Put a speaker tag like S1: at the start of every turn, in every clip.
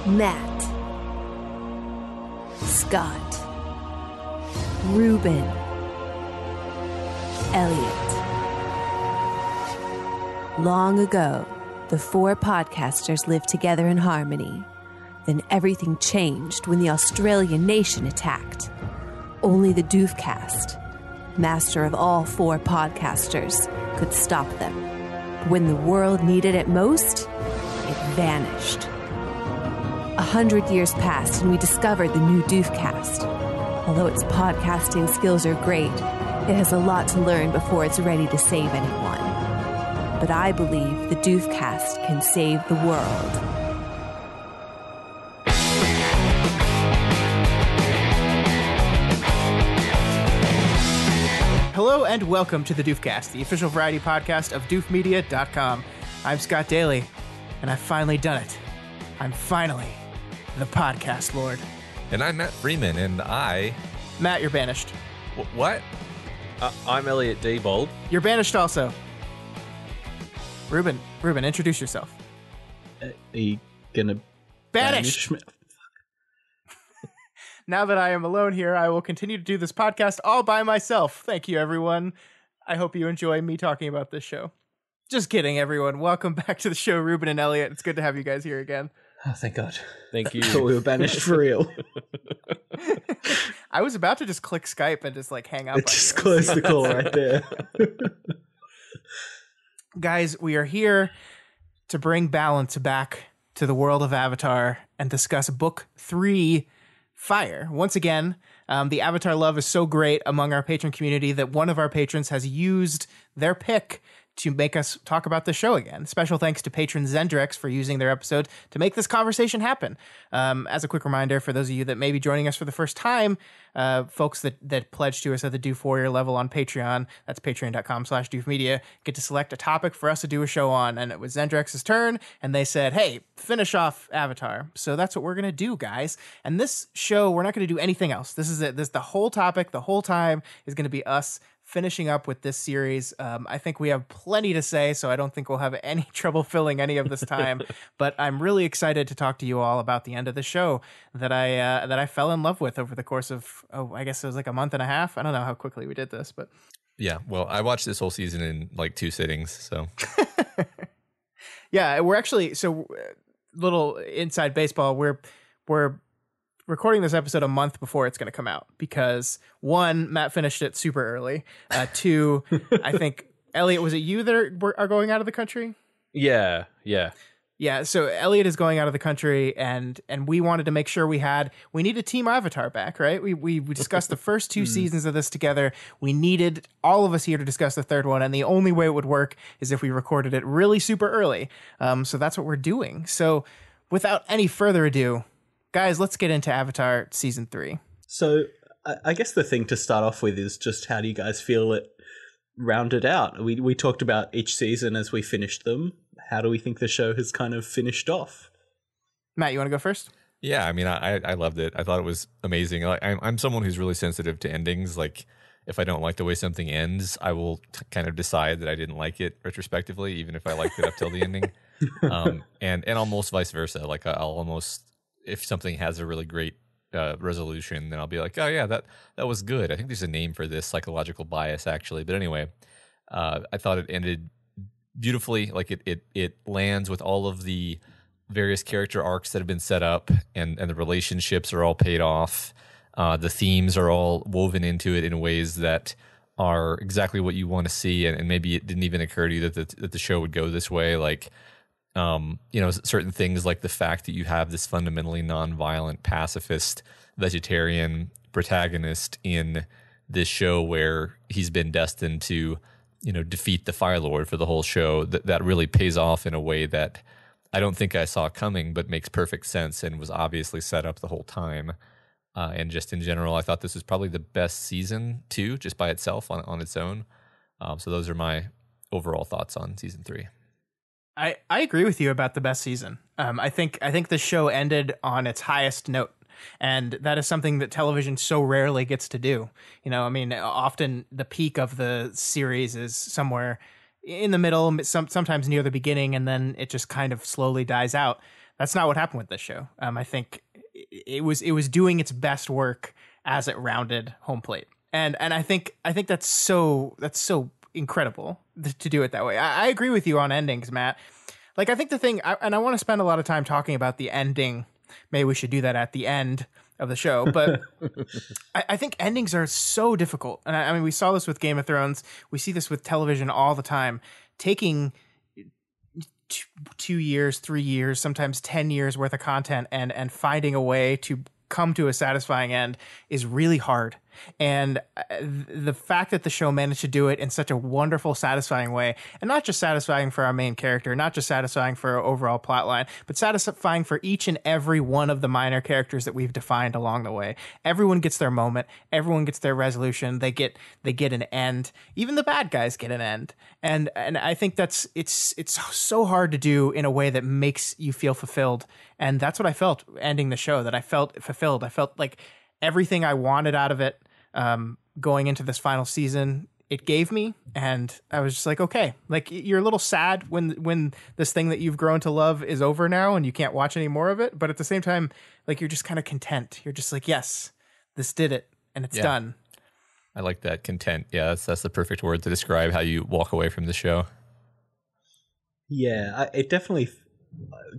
S1: Matt, Scott, Ruben, Elliot. Long ago, the four podcasters lived together in harmony. Then everything changed when the Australian nation attacked. Only the Doofcast, master of all four podcasters, could stop them. When the world needed it most, it vanished. 100 years passed and we discovered the new Doofcast. Although its podcasting skills are great, it has a lot to learn before it's ready to save anyone. But I believe the Doofcast can save the world.
S2: Hello and welcome to the Doofcast, the official variety podcast of doofmedia.com. I'm Scott Daly, and I've finally done it. I'm finally the podcast lord.
S3: And I'm Matt Freeman, and
S2: Matt, you're banished.
S3: What?
S4: I'm Elliot Diebold.
S2: You're banished also. Ruben, introduce yourself.
S4: Are you gonna
S2: Banished!
S4: banish me?
S2: Now that I am alone here, I will continue to do this podcast all by myself. Thank you, everyone. I hope you enjoy me talking about this show. Just kidding, everyone. Welcome back to the show, Ruben and Elliot. It's good to have you guys here again.
S4: Oh, thank God.
S3: Thank you.
S4: I thought we were banished for real.
S2: I was about to just click Skype and just hang up.
S4: Just close the call right there.
S2: Guys, we are here to bring balance back to the world of Avatar and discuss Book 3, Fire. Once again, the Avatar love is so great among our patron community that one of our patrons has used their pick to make us talk about the show again. Special thanks to patron Zendrex for using their episode to make this conversation happen. As a quick reminder, for those of you that may be joining us for the first time, folks that pledge to us at the Doof Warrior level on Patreon, that's patreon.com/doofmedia, get to select a topic for us to do a show on. And it was Zendrex's turn, and they said, hey, finish off Avatar. So that's what we're going to do, guys. And this show, we're not going to do anything else. This is it. This the whole topic, the whole time is going to be us finishing up with this series. I think we have plenty to say, so I don't think we'll have any trouble filling any of this time. But I'm really excited to talk to you all about the end of the show that I fell in love with over the course of, I guess it was like a month and a half. I don't know how quickly we did this, but
S3: Yeah, well, I watched this whole season in 2 sittings, so.
S2: Yeah, we're actually, so little inside baseball, we're recording this episode a month before it's going to come out because, one, Matt finished it super early. Two, I think, Elliot, was it you that are going out of the country?
S4: Yeah.
S2: Yeah, so Elliot is going out of the country, and we wanted to make sure we needed Team Avatar back, right? We discussed the first 2 seasons of this together. We needed all of us here to discuss the third one, and the only way it would work is if we recorded it really super early. So that's what we're doing. So without any further ado, guys, let's get into Avatar Season 3.
S4: So I guess the thing to start off with is just how do you guys feel it rounded out? We talked about each season as we finished them. How do we think the show has kind of finished off?
S2: Matt, you want to go first?
S3: Yeah, I mean, I loved it. I thought it was amazing. I'm someone who's really sensitive to endings. Like, if I don't like the way something ends, I will kind of decide that I didn't like it retrospectively, even if I liked it up till the ending. And almost vice versa. Like, I'll almost, if something has a really great resolution, then I'll be like, oh yeah, that was good. I think there's a name for this, psychological bias, actually. But anyway, I thought it ended beautifully. Like, it lands with all of the various character arcs that have been set up, and the relationships are all paid off. The themes are all woven into it in ways that are exactly what you want to see, and maybe it didn't even occur to you that the show would go this way. Like, certain things like the fact that you have this fundamentally nonviolent, pacifist, vegetarian protagonist in this show where he's been destined to, defeat the Fire Lord for the whole show. That really pays off in a way that I don't think I saw coming, but makes perfect sense and was obviously set up the whole time. And just in general, I thought this was probably the best season too, just by itself on its own. So those are my overall thoughts on season 3.
S2: I agree with you about the best season. I think the show ended on its highest note. And that is something that television so rarely gets to do. Often the peak of the series is somewhere in the middle, sometimes near the beginning, and then it just kind of slowly dies out. that's not what happened with this show. I think it was doing its best work as it rounded home plate, and I think that's so incredible to do it that way. I agree with you on endings, Matt. Like, I think the thing, and I want to spend a lot of time talking about the ending. Maybe we should do that at the end of the show, but I think endings are so difficult. And I mean, we saw this with Game of Thrones. We see this with television all the time. Taking 2 years, 3 years, sometimes 10 years worth of content and finding a way to come to a satisfying end is really hard. And the fact that the show managed to do it in such a wonderful, satisfying way, and not just satisfying for our main character, not just satisfying for our overall plot line, but satisfying for each and every one of the minor characters that we've defined along the way. Everyone gets their moment. Everyone gets their resolution. They get an end. Even the bad guys get an end. And I think it's so hard to do in a way that makes you feel fulfilled. And that's what I felt ending the show, that I felt fulfilled. I felt like everything I wanted out of it going into this final season, it gave me, and I was just like, okay, like, you're a little sad when this thing that you've grown to love is over now and you can't watch any more of it, but at the same time, like, you're just kind of content. You're just like, yes, this did it, and it's done.
S3: I like that, content. Yeah, that's the perfect word to describe how you walk away from the show.
S4: Yeah, it definitely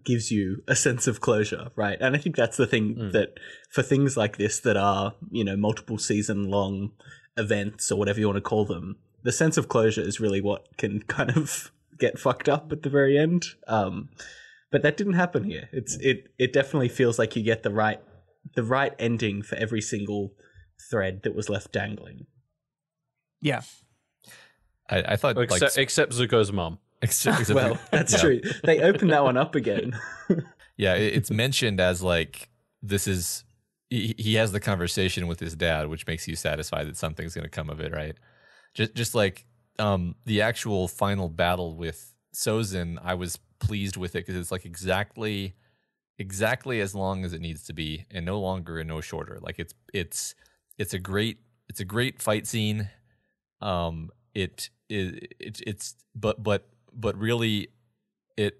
S4: gives you a sense of closure, right? And I think that's the thing that for things like this that are, multiple season long events or whatever you want to call them, the sense of closure is really what can kind of get fucked up at the very end. But that didn't happen here. It definitely feels like you get the right ending for every single thread that was left dangling.
S2: Yeah.
S3: I thought
S5: except Zuko's mom.
S4: Well, that's true. They opened that one up again.
S3: Yeah, it's mentioned as like, this is, he has the conversation with his dad, which makes you satisfied that something's going to come of it, right? Just like the actual final battle with Sozin, I was pleased with it because it's like exactly as long as it needs to be, and no longer and no shorter. Like it's a great fight scene. But really, it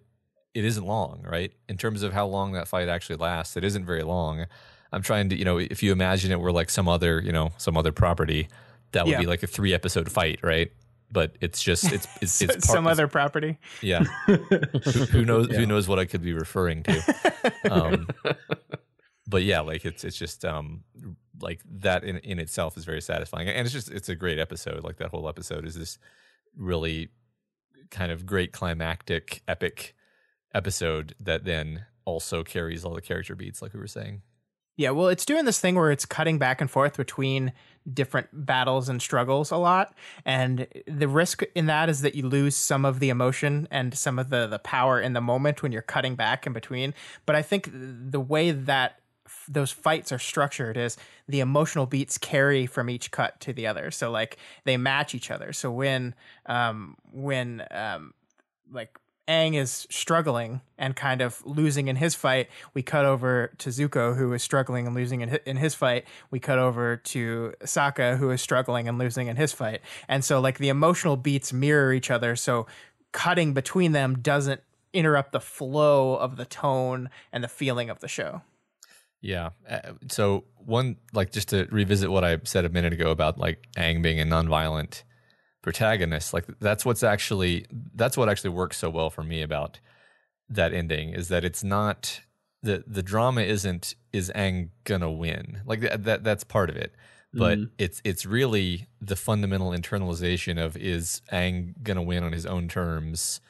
S3: isn't long, right? In terms of how long that fight actually lasts, it isn't very long. I'm trying to, if you imagine it were like some other property, that would be like a 3-episode fight, right? But it's just it's
S2: some other property.
S3: Yeah. Who knows what I could be referring to? But yeah, like it's just like that in itself is very satisfying, and it's a great episode. Like, that whole episode is this really kind of great climactic epic episode that then also carries all the character beats, like we were saying.
S2: Yeah, well, it's doing this thing where it's cutting back and forth between different battles and struggles a lot, and the risk in that is that you lose some of the emotion and some of the power in the moment when you're cutting back in between. But I think the way that those fights are structured is the emotional beats carry from each cut to the other, so like they match each other. So when like Aang is struggling and kind of losing in his fight, we cut over to Zuko, who is struggling and losing in his fight. We cut over to Sokka, who is struggling and losing in his fight. And so like the emotional beats mirror each other, so cutting between them doesn't interrupt the flow of the tone and the feeling of the show.
S3: Yeah. So one, like, just to revisit what I said a minute ago about like Aang being a nonviolent protagonist, like that's what actually works so well for me about that ending, is that it's not the drama is Aang gonna win? Like that's part of it. But it's really the fundamental internalization of, is Aang gonna win on his own terms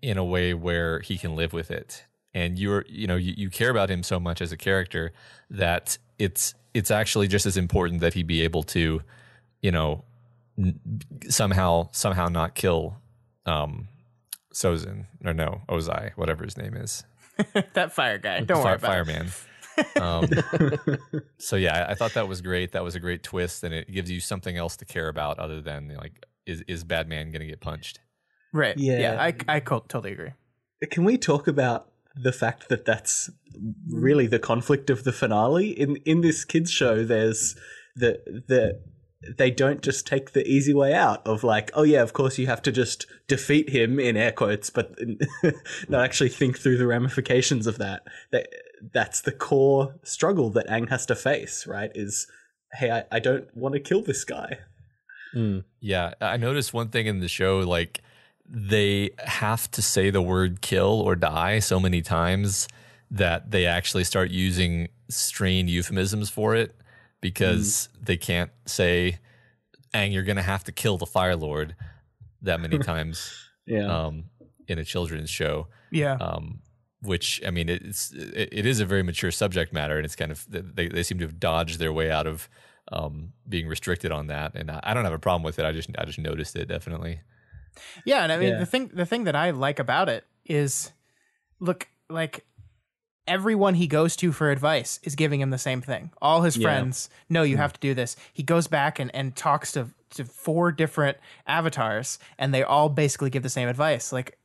S3: in a way where he can live with it? And you care about him so much as a character that it's actually just as important that he be able to, somehow not kill Sozin, or no, Ozai, whatever his name is.
S2: That fire guy. Don't worry about
S3: Fireman. So yeah, I thought that was great. That was a great twist, and it gives you something else to care about other than like, is Batman going to get punched?
S2: Right. Yeah. I totally agree.
S4: Can we talk about the fact that that's really the conflict of the finale? In this kids show, there's the they don't just take the easy way out of like, oh yeah, of course you have to just defeat him in air quotes, but not actually think through the ramifications of that. That's the core struggle that Aang has to face, right? Is, hey, I don't want to kill this guy.
S3: Yeah, I noticed one thing in the show, like they have to say the word kill or die so many times that they actually start using strained euphemisms for it, because they can't say, Aang, you're going to have to kill the Fire Lord that many times in a children's show.
S2: Yeah.
S3: Which, I mean, it is a very mature subject matter, and it's kind of, they seem to have dodged their way out of being restricted on that. And I don't have a problem with it. I just noticed it, definitely.
S2: Yeah, and I mean, the thing that I like about it is, look, like, everyone he goes to for advice is giving him the same thing. All his friends, no, you have to do this. He goes back and talks to 4 different avatars, and they all basically give the same advice. Like,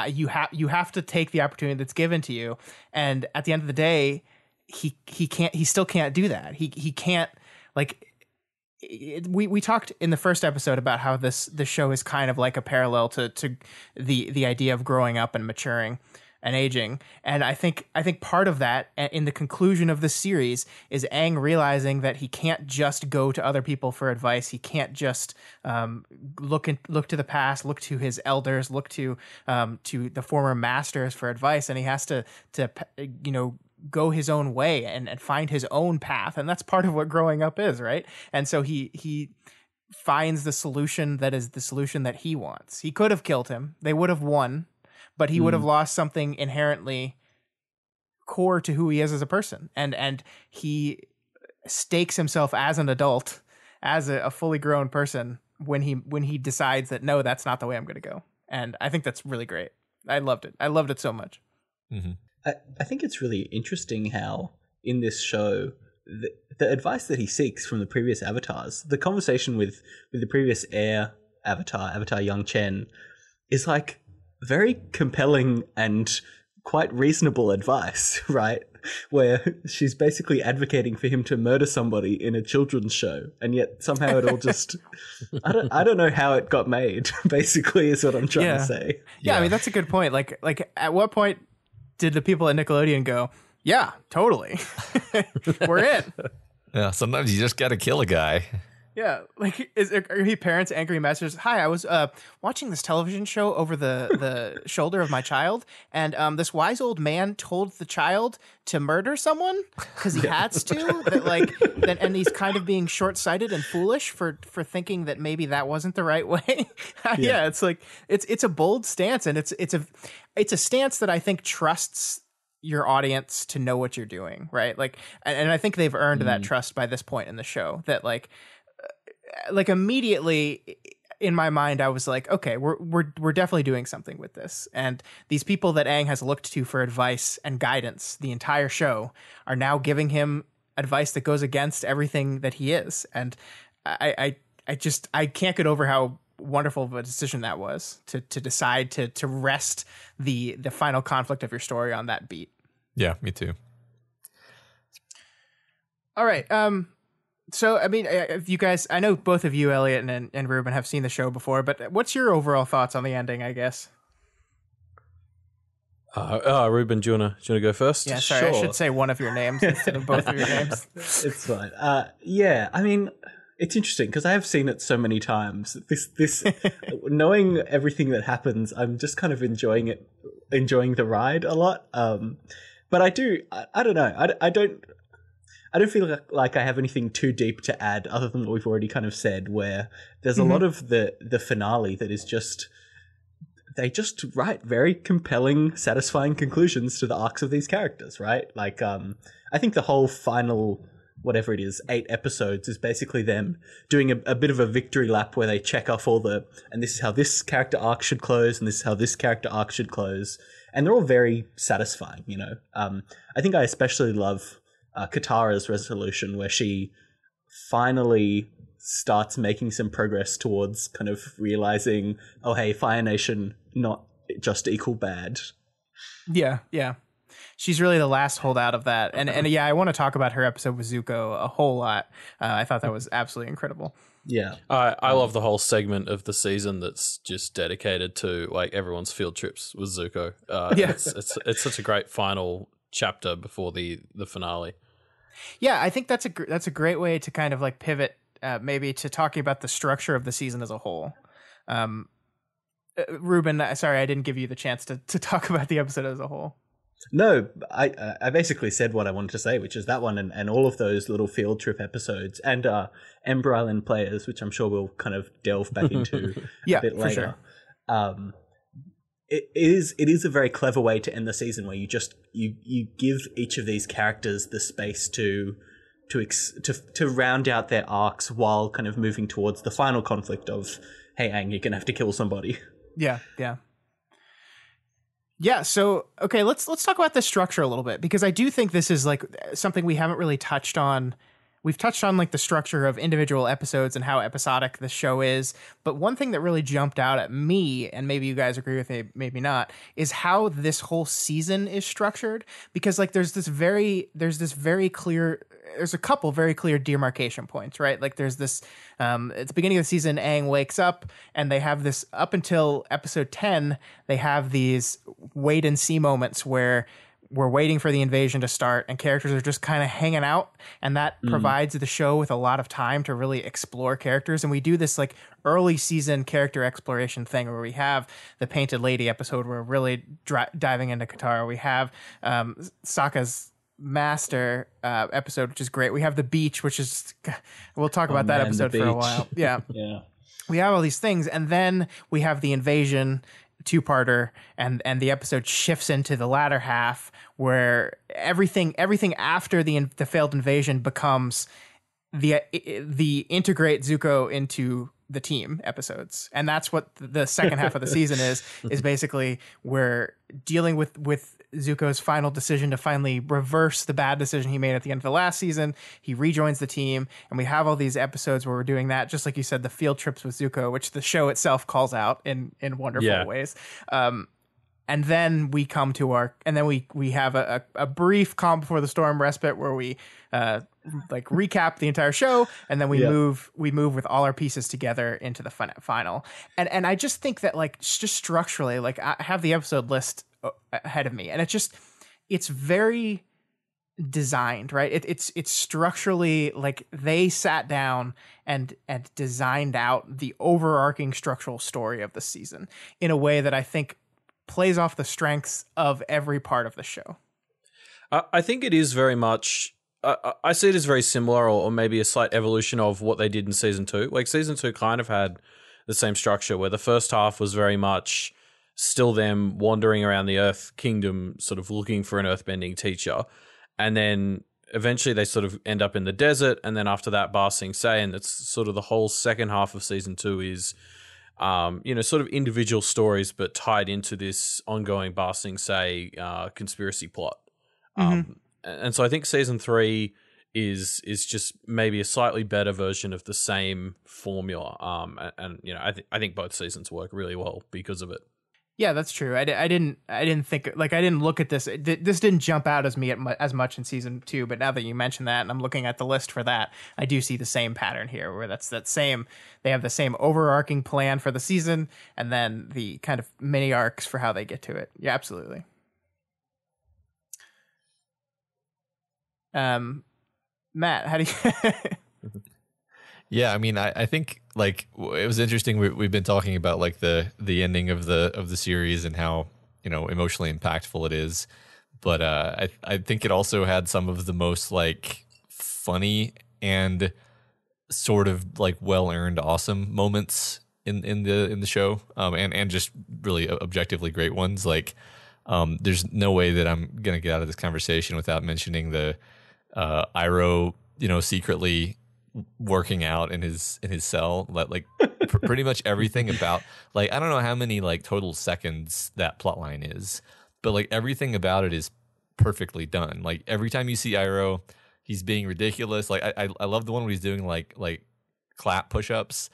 S2: you have to take the opportunity that's given to you. And at the end of the day, he still can't do that. He can't, like, we talked in the first episode about how this show is kind of like a parallel to the idea of growing up and maturing and aging. And I think part of that in the conclusion of the series is Aang realizing that he can't just go to other people for advice. He can't just look to the past, look to his elders, look to the former masters for advice, and he has to go his own way and find his own path. And that's part of what growing up is, right? And so he finds the solution that is the solution that he wants. He could have killed him. They would have won, but he would have lost something inherently core to who he is as a person. And he stakes himself as an adult, as a fully grown person, when he decides that, no, that's not the way I'm going to go. And I think that's really great. I loved it. I loved it so much.
S3: Mm-hmm.
S4: I think it's really interesting how in this show, the advice that he seeks from the previous avatars, the conversation with the previous Air Avatar Young Chen, is like very compelling and quite reasonable advice, right? Where she's basically advocating for him to murder somebody in a children's show, and yet somehow it all just I don't know how it got made, basically, is what I'm trying to say.
S2: Yeah, I mean, that's a good point. Like at what point did the people at Nickelodeon go, yeah, totally, we're in?
S3: Yeah, sometimes you just got to kill a guy.
S2: Yeah, like, are he parents' angry messages? Hi, I was watching this television show over the shoulder of my child, and this wise old man told the child to murder someone because he has to. And he's kind of being short-sighted and foolish for thinking that maybe that wasn't the right way. Yeah, it's like it's a bold stance, and it's a stance that I think trusts your audience to know what you're doing, right? Like, and I think they've earned that trust by this point in the show. That like immediately in my mind, I was like, okay, we're definitely doing something with this. And these people that Aang has looked to for advice and guidance the entire show are now giving him advice that goes against everything that he is. And I can't get over how wonderful of a decision that was to decide to rest the final conflict of your story on that beat.
S3: Yeah, me too.
S2: All right. So, I mean, if you guys, I know both of you, Elliot and Ruben, have seen the show before, but what's your overall thoughts on the ending, I guess?
S5: Ruben, do you want to go first?
S2: Yeah, sorry, sure. I should say one of your names instead of both of your names.
S4: It's fine. Yeah, I mean, it's interesting because I have seen it so many times. This knowing everything that happens, I'm just kind of enjoying the ride a lot. But I don't know. I don't feel like I have anything too deep to add other than what we've already kind of said, where there's a lot of the finale that is just, they just write very compelling, satisfying conclusions to the arcs of these characters, right? Like, I think the whole final, whatever it is, 8 episodes is basically them doing a bit of a victory lap where they check off and this is how this character arc should close, and this is how this character arc should close. And they're all very satisfying, you know? I think I especially love Katara's resolution, where she finally starts making some progress towards kind of realizing, oh, hey, Fire Nation, not just equal bad.
S2: Yeah. She's really the last holdout of that. And yeah, I want to talk about her episode with Zuko a whole lot. I thought that was absolutely incredible.
S4: Yeah.
S5: I love the whole segment of the season that's just dedicated to like everyone's field trips with Zuko. It's such a great final chapter before the finale.
S2: Yeah, I think that's a great way to kind of like pivot maybe to talking about the structure of the season as a whole. Ruben, sorry, I didn't give you the chance to talk about the episode as a whole.
S4: No, I basically said what I wanted to say, which is that one and all of those little field trip episodes and Ember Island Players, which I'm sure we'll kind of delve back into a bit later. Sure. It is a very clever way to end the season, where you give each of these characters the space to round out their arcs while kind of moving towards the final conflict of, hey, Aang, you're gonna have to kill somebody.
S2: Yeah, so okay, let's talk about the structure a little bit, because I do think this is like something we haven't really touched on. We've touched on like the structure of individual episodes and how episodic the show is, but one thing that really jumped out at me, and maybe you guys agree with me, maybe not, is how this whole season is structured. Because like there's a couple very clear demarcation points, right? Like there's this at the beginning of the season, Aang wakes up, and they have this up until episode 10, they have these wait and see moments where we're waiting for the invasion to start and characters are just kind of hanging out, and that provides the show with a lot of time to really explore characters. And we do this like early season character exploration thing where we have the Painted Lady episode where we're really diving into Katara. We have Sokka's Master episode, which is great. We have the beach, which is, we'll talk about that episode for a while. Yeah. We have all these things, and then we have the invasion two-parter, and the episode shifts into the latter half where everything after the failed invasion becomes the integrate Zuko into the team episodes. And that's what the second half of the season is basically we're dealing with Zuko's final decision to finally reverse the bad decision he made at the end of the last season. He rejoins the team, and we have all these episodes where we're doing that, just like you said, the field trips with Zuko, which the show itself calls out in wonderful ways. And then we come to we have a brief calm before the storm respite where we like recap the entire show, and then we move with all our pieces together into the final. And I just think that like just structurally, like I have the episode list ahead of me, and it's very designed, right? It's structurally like they sat down and designed out the overarching structural story of the season in a way that I think plays off the strengths of every part of the show.
S5: I think it is very much, I see it as very similar or maybe a slight evolution of what they did in season 2. Like season 2 kind of had the same structure where the first half was very much still them wandering around the Earth Kingdom, sort of looking for an earthbending teacher. And then eventually they sort of end up in the desert. And then after that, Ba Sing Se, and it's sort of the whole second half of season 2 is, sort of individual stories, but tied into this ongoing Ba Sing Se conspiracy plot. And so I think season 3 is just maybe a slightly better version of the same formula. I think both seasons work really well because of it.
S2: Yeah, that's true. I didn't think, like, I didn't look at this. This didn't jump out as me as much in season 2. But now that you mention that, and I'm looking at the list for that, I do see the same pattern here, where that's that same. They have the same overarching plan for the season, and then the kind of mini arcs for how they get to it. Yeah, absolutely. Matt, how do you?
S3: Yeah, I mean, I think like it was interesting. We've been talking about like the ending of the series and how emotionally impactful it is, but I think it also had some of the most like funny and sort of like well earned awesome moments in the show, and just really objectively great ones. Like, there's no way that I'm gonna get out of this conversation without mentioning the Iroh, secretly working out in his cell, like pretty much everything about, like, I don't know how many like total seconds that plot line is, but like everything about it is perfectly done. Like every time you see Iroh, he's being ridiculous. Like I love the one where he's doing like clap push-ups,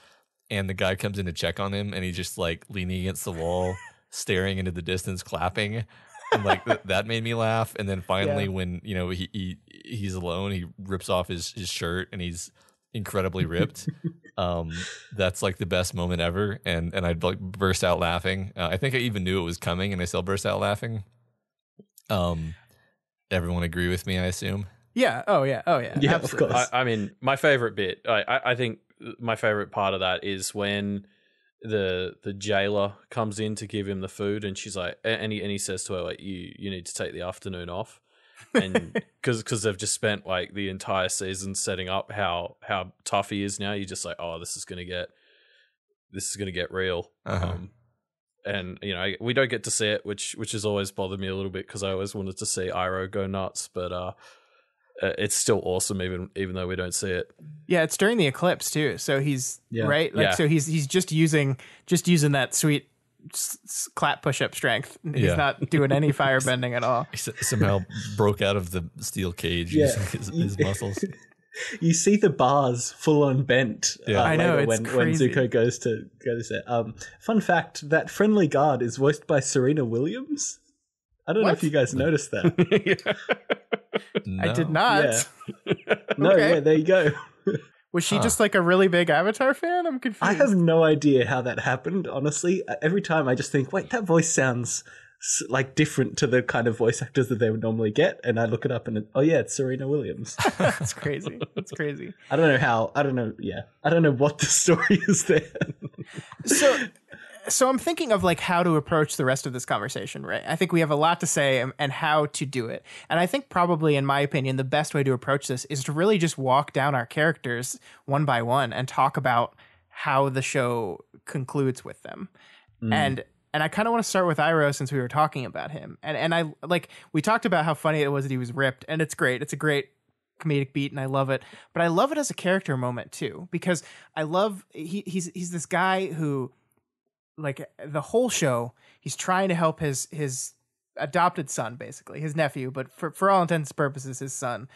S3: and the guy comes in to check on him, and he's just like leaning against the wall, staring into the distance, clapping. And like that made me laugh. And then finally, when he's alone, he rips off his shirt, and he's incredibly ripped. That's like the best moment ever, and I'd like burst out laughing. I think I even knew it was coming, and I still burst out laughing. Everyone agree with me, I assume.
S2: Yeah. Oh yeah.
S4: Yeah,
S2: Absolutely.
S4: of course.
S5: I mean, my favorite bit, I think my favorite part of that is when the jailer comes in to give him the food, and she's like, and he says to her, like, you need to take the afternoon off. And because they've just spent like the entire season setting up how tough he is now, you're just like, oh, this is gonna get real. And you know, we don't get to see it, which has always bothered me a little bit because I always wanted to see Iroh go nuts, but it's still awesome even though we don't see it.
S2: Yeah, it's during the eclipse too. So he's right, like
S5: Yeah.
S2: so he's just using that sweet clap push-up strength. He's not doing any fire bending at all.
S3: He somehow broke out of the steel cage
S4: Yeah.
S3: using his muscles.
S4: You see the bars full on bent.
S2: I know,
S4: later
S2: it's
S4: when
S2: crazy.
S4: Zuko goes to there. Fun fact: that friendly guard is voiced by Serena Williams. I don't know
S2: What?
S4: if you guys noticed that.
S2: I did not.
S4: Yeah. No,
S2: Okay.
S4: yeah, there you go.
S2: Was she just like a really big Avatar fan? I'm confused.
S4: I have no idea how that happened, honestly. Every time I just think, wait, that voice sounds like different to the kind of voice actors that they would normally get. And I look it up and, it's Serena Williams.
S2: That's crazy. That's crazy.
S4: I don't know what the story is there.
S2: So I'm thinking of like how to approach the rest of this conversation, right? I think we have a lot to say and how to do it. And I think probably, in my opinion, the best way to approach this is to really just walk down our characters one by one and talk about how the show concludes with them. And I kind of want to start with Iroh since we were talking about him. And I like, we talked about how funny it was that he was ripped, and it's great. It's a great comedic beat and I love it. But I love it as a character moment too, because I love he's this guy who, like, the whole show, he's trying to help his adopted son, basically his nephew, but for all intents and purposes, his son,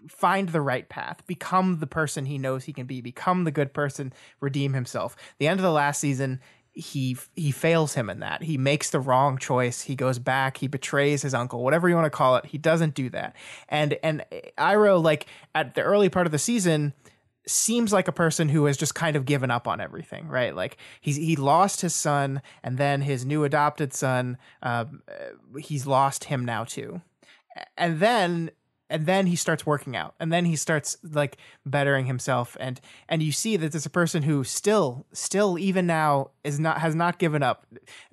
S2: find the right path, become the person he knows he can be, become the good person, redeem himself. The end of the last season, he fails him in that. He makes the wrong choice. He goes back. He betrays his uncle, whatever you want to call it. He doesn't do that. And Iroh, like, at the early part of the season, seems like a person who has just kind of given up on everything, right? Like he lost his son, and then his new adopted son, he's lost him now too. And then he starts working out, and then he starts like bettering himself, and you see that there's a person who still even now has not given up.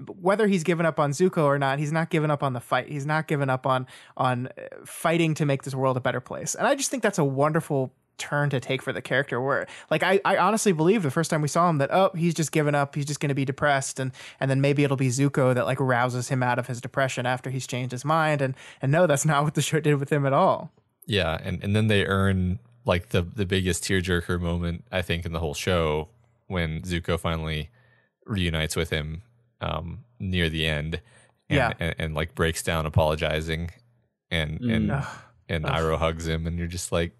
S2: Whether he's given up on Zuko or not, he's not given up on the fight. He's not given up on fighting to make this world a better place. And I just think that's a wonderful turn to take for the character, where like I honestly believe the first time we saw him that he's just given up, he's just going to be depressed, and then maybe it'll be Zuko that like rouses him out of his depression after he's changed his mind, and no, that's not what the show did with him at all.
S3: Yeah, and then they earn like the biggest tearjerker moment I think in the whole show when Zuko finally reunites with him near the end, and like breaks down apologizing, and Iroh hugs him, and you're just like,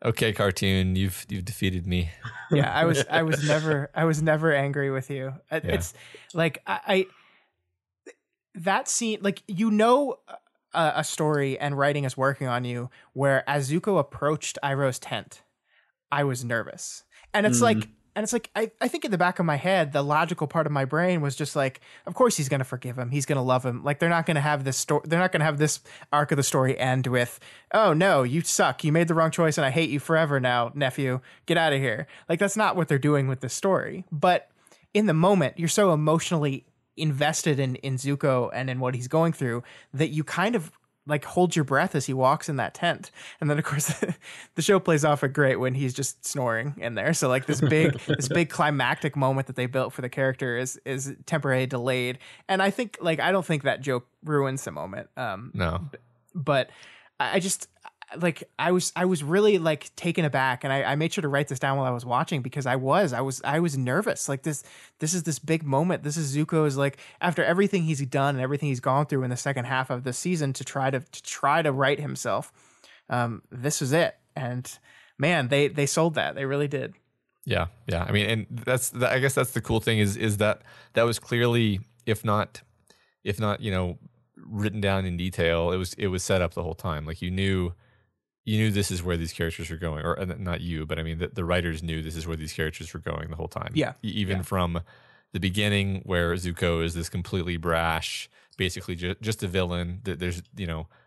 S3: okay, cartoon, you've defeated me.
S2: Yeah, I was never angry with you. It's like I that scene, like, a story and writing is working on you where as Zuko approached Iroh's tent, I was nervous. And it's like I think in the back of my head, the logical part of my brain was just like, of course he's going to forgive him. He's going to love him. Like, they're not going to have this story. They're not going to have this arc of the story end with, oh no, you suck. You made the wrong choice and I hate you forever now, nephew. Get out of here. Like, that's not what they're doing with this story. But in the moment, you're so emotionally invested in Zuko and in what he's going through that you kind of like hold your breath as he walks in that tent. And then of course the show plays off it great when he's just snoring in there. So like this big climactic moment that they built for the character is temporarily delayed. And I think like, I don't think that joke ruins the moment.
S3: No,
S2: but I just like, I was really like taken aback, and I made sure to write this down while I was watching because I was nervous. Like this is this big moment. This is Zuko's, like, after everything he's done and everything he's gone through in the second half of the season to try to right himself. This was it. And man, they sold that. They really did.
S3: Yeah. I mean, and I guess that's the cool thing is that was clearly, if not, written down in detail, it was set up the whole time. Like, you knew you knew this is where these characters were going, or not you, but I mean the writers knew this is where these characters were going the whole time.
S2: Yeah.
S3: Even from the beginning, where Zuko is this completely brash, basically just a villain. There's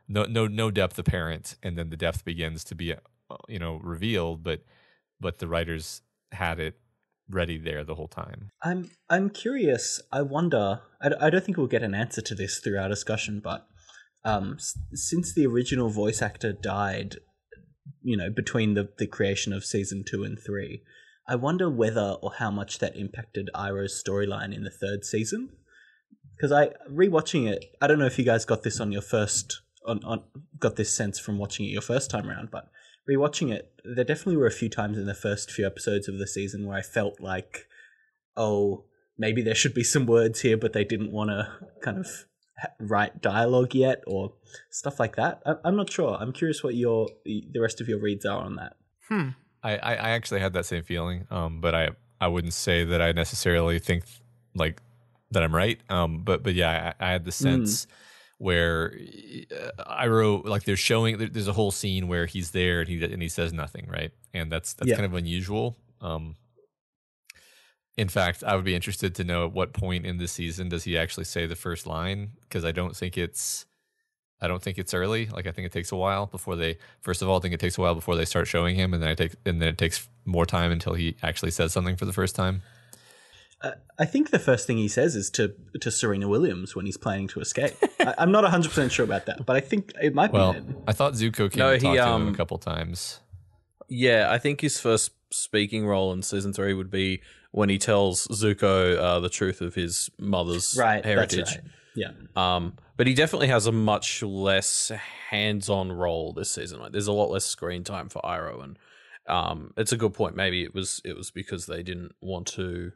S3: no depth apparent, and then the depth begins to be revealed. But the writers had it ready there the whole time.
S4: I'm curious. I wonder. I don't think we'll get an answer to this through our discussion, but since the original voice actor died, between the creation of season 2 and 3, I wonder whether or how much that impacted Iroh's storyline in the third season. Because rewatching it, I don't know if you guys got this on your first got this sense from watching it your first time around, but rewatching it, there definitely were a few times in the first few episodes of the season where I felt like, oh, maybe there should be some words here, but they didn't want to kind of write dialogue yet or stuff like that. I'm not sure. I'm curious what the rest of your reads are on that.
S3: I actually had that same feeling, but I wouldn't say that I necessarily think like that I'm right. But yeah, I had the sense where Iroh, like there's a whole scene where he's there and he says nothing, right? And that's kind of unusual. In fact, I would be interested to know at what point in this season does he actually say the first line, because I don't think it's early. Like I think it takes a while before they. First of all, I think it takes a while before they start showing him, and then it takes more time until he actually says something for the first time.
S4: I think the first thing he says is to Serena Williams when he's planning to escape. I'm not 100% sure about that, but I think it might be.
S3: Well, I thought Zuko came to talk to him a couple times.
S5: Yeah, I think his first speaking role in season 3 would be when he tells Zuko the truth of his mother's heritage.
S4: That's right. Yeah.
S5: But he definitely has a much less hands-on role this season. Like, there's a lot less screen time for Iroh, and it's a good point. Maybe it was because they didn't want to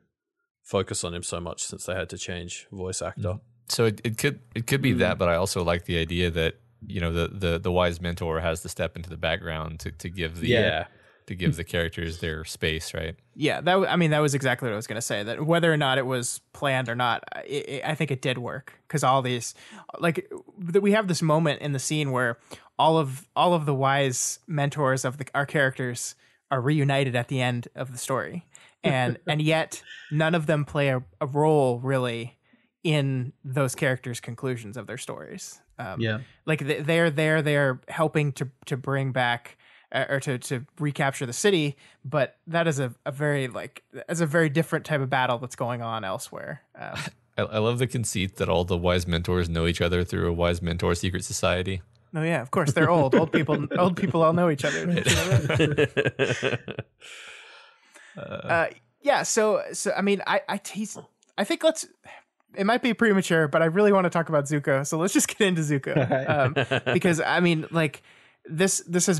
S5: focus on him so much since they had to change voice actor.
S3: So it could be that, but I also like the idea that the wise mentor has to step into the background to give the characters their space, right?
S2: Yeah, that was exactly what I was going to say. That whether or not it was planned or not, I think it did work, because all these, like, we have this moment in the scene where all of the wise mentors of our characters are reunited at the end of the story, and yet none of them play a role really in those characters' conclusions of their stories. Like they're helping to bring back. Or to recapture the city, but that is a very different type of battle that's going on elsewhere.
S3: I love the conceit that all the wise mentors know each other through a wise mentor secret society.
S2: Oh yeah, of course they're old. Old people all know each other. Yeah. So I mean, I think it might be premature, but I really want to talk about Zuko. So let's just get into Zuko, because I mean, like. This is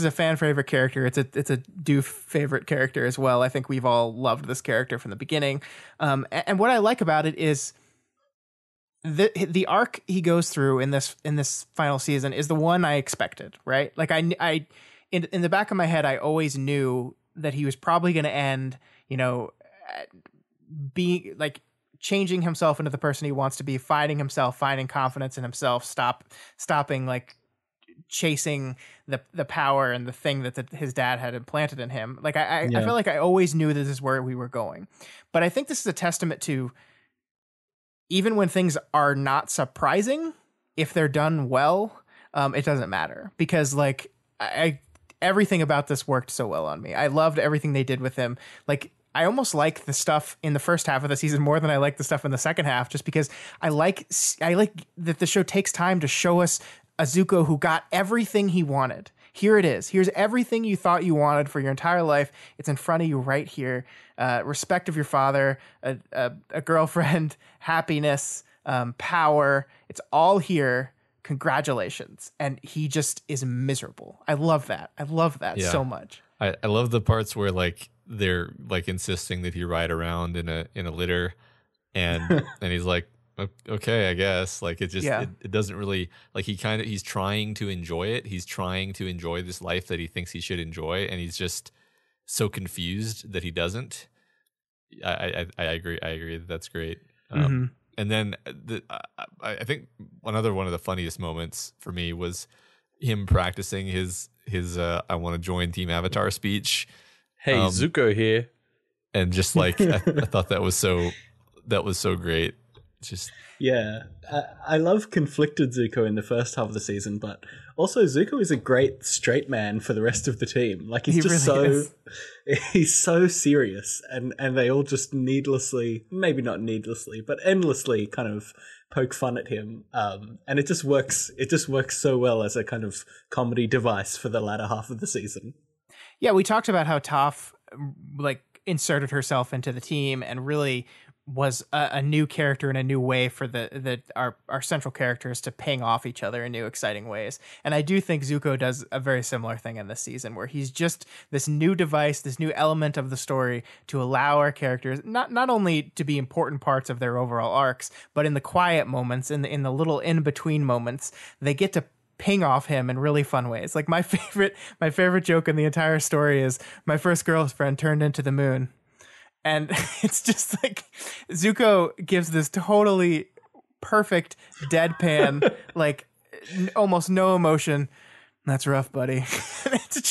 S2: a fan favorite character. It's a Doof favorite character as well. I think we've all loved this character from the beginning. And what I like about it is the arc he goes through in this final season is the one I expected, right? Like I in the back of my head, I always knew that he was probably going to end, being like changing himself into the person he wants to be, finding confidence in himself, stopping like chasing the power and the thing that his dad had implanted in him. Like I feel like I always knew that this is where we were going, but I think this is a testament to, even when things are not surprising, if they're done well, it doesn't matter, because like everything about this worked so well on me. I loved everything they did with him. Like I almost like the stuff in the first half of the season more than I like the stuff in the second half, just because I like that the show takes time to show us a Zuko who got everything he wanted. Here it is. Here's everything you thought you wanted for your entire life. It's in front of you right here. Respect of your father, a girlfriend, happiness, power. It's all here. Congratulations. And he just is miserable. I love that. So much.
S3: I love the parts where like they're like insisting that he ride around in a litter, and he's like, okay, I guess. Like it just it doesn't really, like he's trying to enjoy it. He's trying to enjoy this life that he thinks he should enjoy, and he's just so confused that he doesn't. I agree. That's great. And then I think one of the funniest moments for me was him practicing his I want to join Team Avatar speech.
S5: Hey, Zuko here.
S3: And just like I thought that was so great. Just
S4: Yeah, I love conflicted Zuko in the first half of the season, but also Zuko is a great straight man for the rest of the team. Like he's just
S2: really
S4: he's so serious, and they all just needlessly, maybe not needlessly, but endlessly kind of poke fun at him. And it just works. It just works so well as a kind of comedy device for the latter half of the season.
S2: Yeah, we talked about how Toph like inserted herself into the team and really was a new character in a new way for our central characters to ping off each other in new exciting ways. And I do think Zuko does a very similar thing in this season, where he's just this new device, this new element of the story to allow our characters not only to be important parts of their overall arcs, but in the quiet moments, in the little in between moments, they get to ping off him in really fun ways. Like my favorite joke in the entire story is my first girlfriend turned into the moon. And it's just like Zuko gives this totally perfect deadpan, like almost no emotion. That's rough, buddy. It's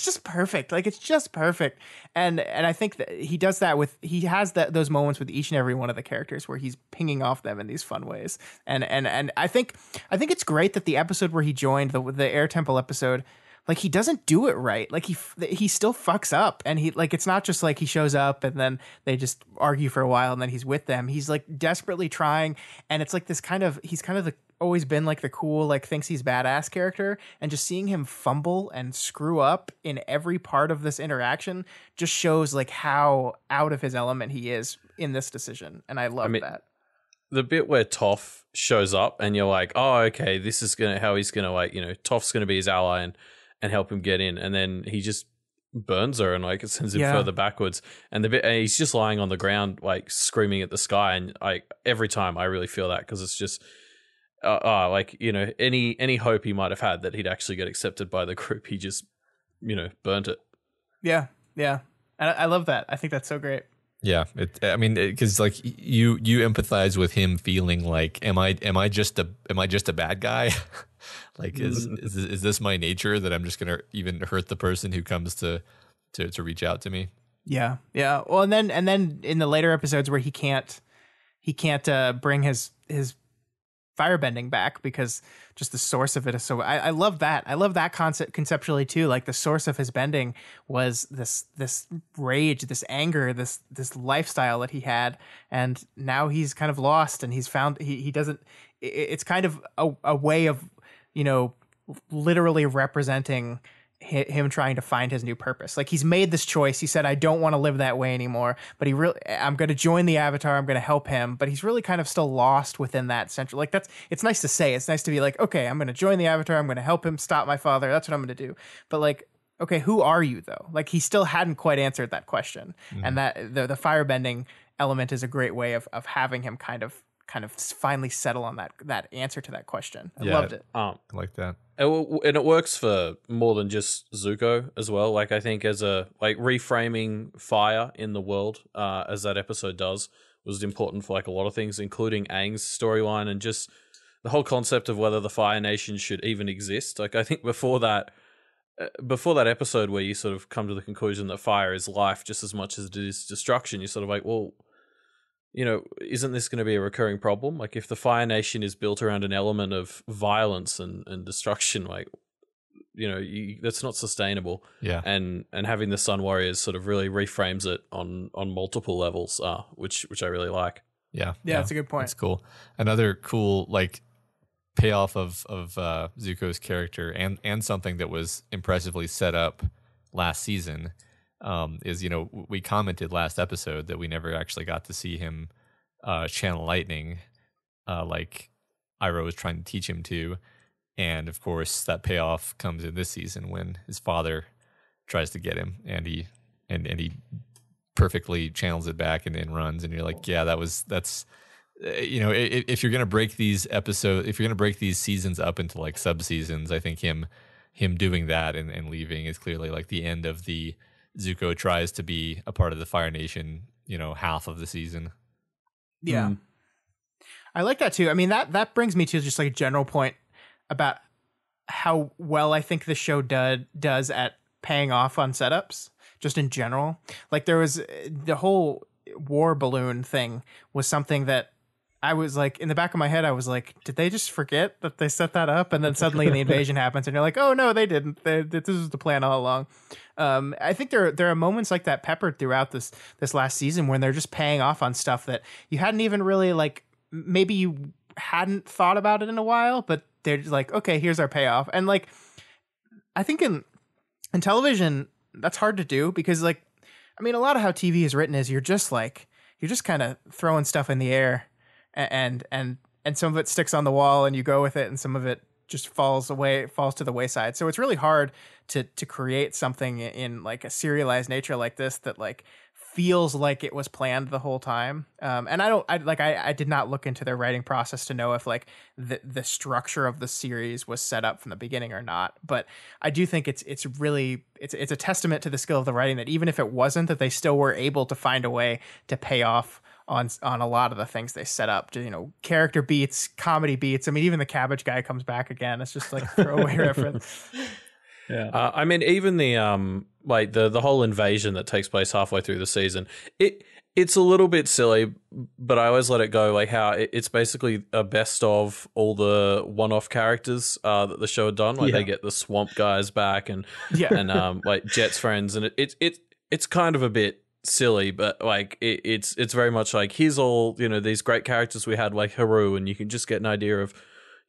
S2: just perfect. Like it's just perfect. And I think that he does that he has those moments with each and every one of the characters where he's pinging off them in these fun ways. And I think it's great that the episode where he joined the Air Temple episode, like he doesn't do it right. Like he still fucks up, and it's not just like he shows up and then they just argue for a while and then he's with them. He's like desperately trying, and it's like this he's kind of always been like the cool, like thinks he's badass character, and just seeing him fumble and screw up in every part of this interaction just shows like how out of his element he is in this decision. And I love that.
S5: The bit where Toph shows up and you're like, oh, okay, this is how he's gonna like, Toph's gonna be his ally and help him get in, and then he just burns her and like it sends him further backwards, and he's just lying on the ground like screaming at the sky, and every time I really feel that, because it's just any hope he might have had that he'd actually get accepted by the group, he just burnt it.
S2: Yeah and I love that. I think that's so great.
S3: Yeah, because like you empathize with him feeling like, am I just a bad guy? Like is this my nature, that I'm just gonna even hurt the person who comes to reach out to me? Yeah.
S2: Well, and then in the later episodes where he can't bring his firebending back because just the source of it is so. I love that. I love that concept conceptually too. Like the source of his bending was this rage, this anger, this lifestyle that he had, and now he's kind of lost, and he's found he doesn't. It's kind of a way of literally representing him trying to find his new purpose. Like he's made this choice. He said, I don't want to live that way anymore, but I'm going to join the Avatar. I'm going to help him, but he's really kind of still lost within that central, like it's nice to say, it's nice to be like, okay, I'm going to join the Avatar. I'm going to help him stop my father. That's what I'm going to do. But like, okay, who are you though? Like he still hadn't quite answered that question. Mm-hmm. And that the firebending element is a great way of having him kind of finally settle on that answer to that question. I loved it.
S3: I like that.
S5: And it works for more than just Zuko as well. Like I think as a reframing fire in the world, as that episode does, was important for like a lot of things, including Aang's storyline and just the whole concept of whether the Fire Nation should even exist. Like I think before that episode where you sort of come to the conclusion that fire is life just as much as it is destruction, you're sort of like, well, isn't this going to be a recurring problem? Like if the Fire Nation is built around an element of violence and destruction, like, that's not sustainable.
S3: Yeah.
S5: And having the Sun Warriors sort of really reframes it on multiple levels, which I really like.
S3: Yeah.
S2: That's a good point.
S3: That's cool. Another cool, payoff of Zuko's character and something that was impressively set up last season is, we commented last episode that we never actually got to see him channel lightning like Iroh was trying to teach him to. And of course, that payoff comes in this season when his father tries to get him, and he perfectly channels it back and then runs. And you're like, yeah, that's if you're gonna break these episodes, if you're gonna break these seasons up into like sub seasons, I think him doing that and leaving is clearly like the end of the Zuko tries to be a part of the Fire Nation, half of the season.
S2: I like that too. I mean, that brings me to just like a general point about how well I think the show does at paying off on setups, just in general. Like there was the whole war balloon thing was something that I was like, in the back of my head, I was like, did they just forget that they set that up? And then suddenly the invasion happens and you're like, oh no, they didn't. This was the plan all along. I think there are moments like that peppered throughout this last season when they're just paying off on stuff that you hadn't even really like, maybe you hadn't thought about it in a while, but they're just like, okay, here's our payoff. And like, I think in television, that's hard to do because like, I mean, a lot of how TV is written is you're just kind of throwing stuff in the air and some of it sticks on the wall and you go with it and some of it just falls to the wayside. So it's really hard to create something in like a serialized nature like this that like feels like it was planned the whole time. And I did not look into their writing process to know if like the structure of the series was set up from the beginning or not. But I do think it's a testament to the skill of the writing that even if it wasn't, that they still were able to find a way to pay off on a lot of the things they set up, you know, character beats, comedy beats. I mean, even the cabbage guy comes back again. It's just like a throwaway reference.
S5: Yeah. I mean, even the like the whole invasion that takes place halfway through the season, it's a little bit silly, but I always let it go. Like how it's basically a best of all the one-off characters that the show had done. Like they get the swamp guys back and like Jet's friends, and it's kind of a bit silly, but like it's very much like here's all, you know, these great characters we had like Haru, and you can just get an idea of,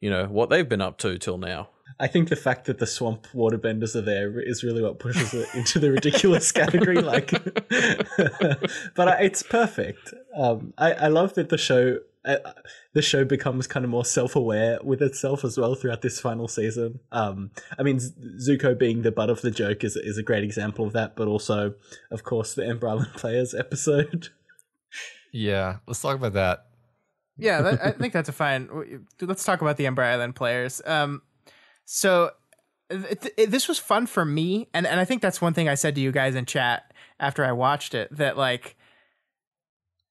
S5: you know, what they've been up to till now.
S4: I think the fact that the swamp waterbenders are there is really what pushes it into the ridiculous category. Like, but it's perfect. I love that the show becomes kind of more self-aware with itself as well throughout this final season. I mean, Zuko being the butt of the joke is a great example of that, but also, of course, the Ember Island Players episode.
S3: Yeah, let's talk about that.
S2: Yeah, I think that's a fine. Let's talk about the Ember Island Players. So this was fun for me, and I think that's one thing I said to you guys in chat after I watched it, that like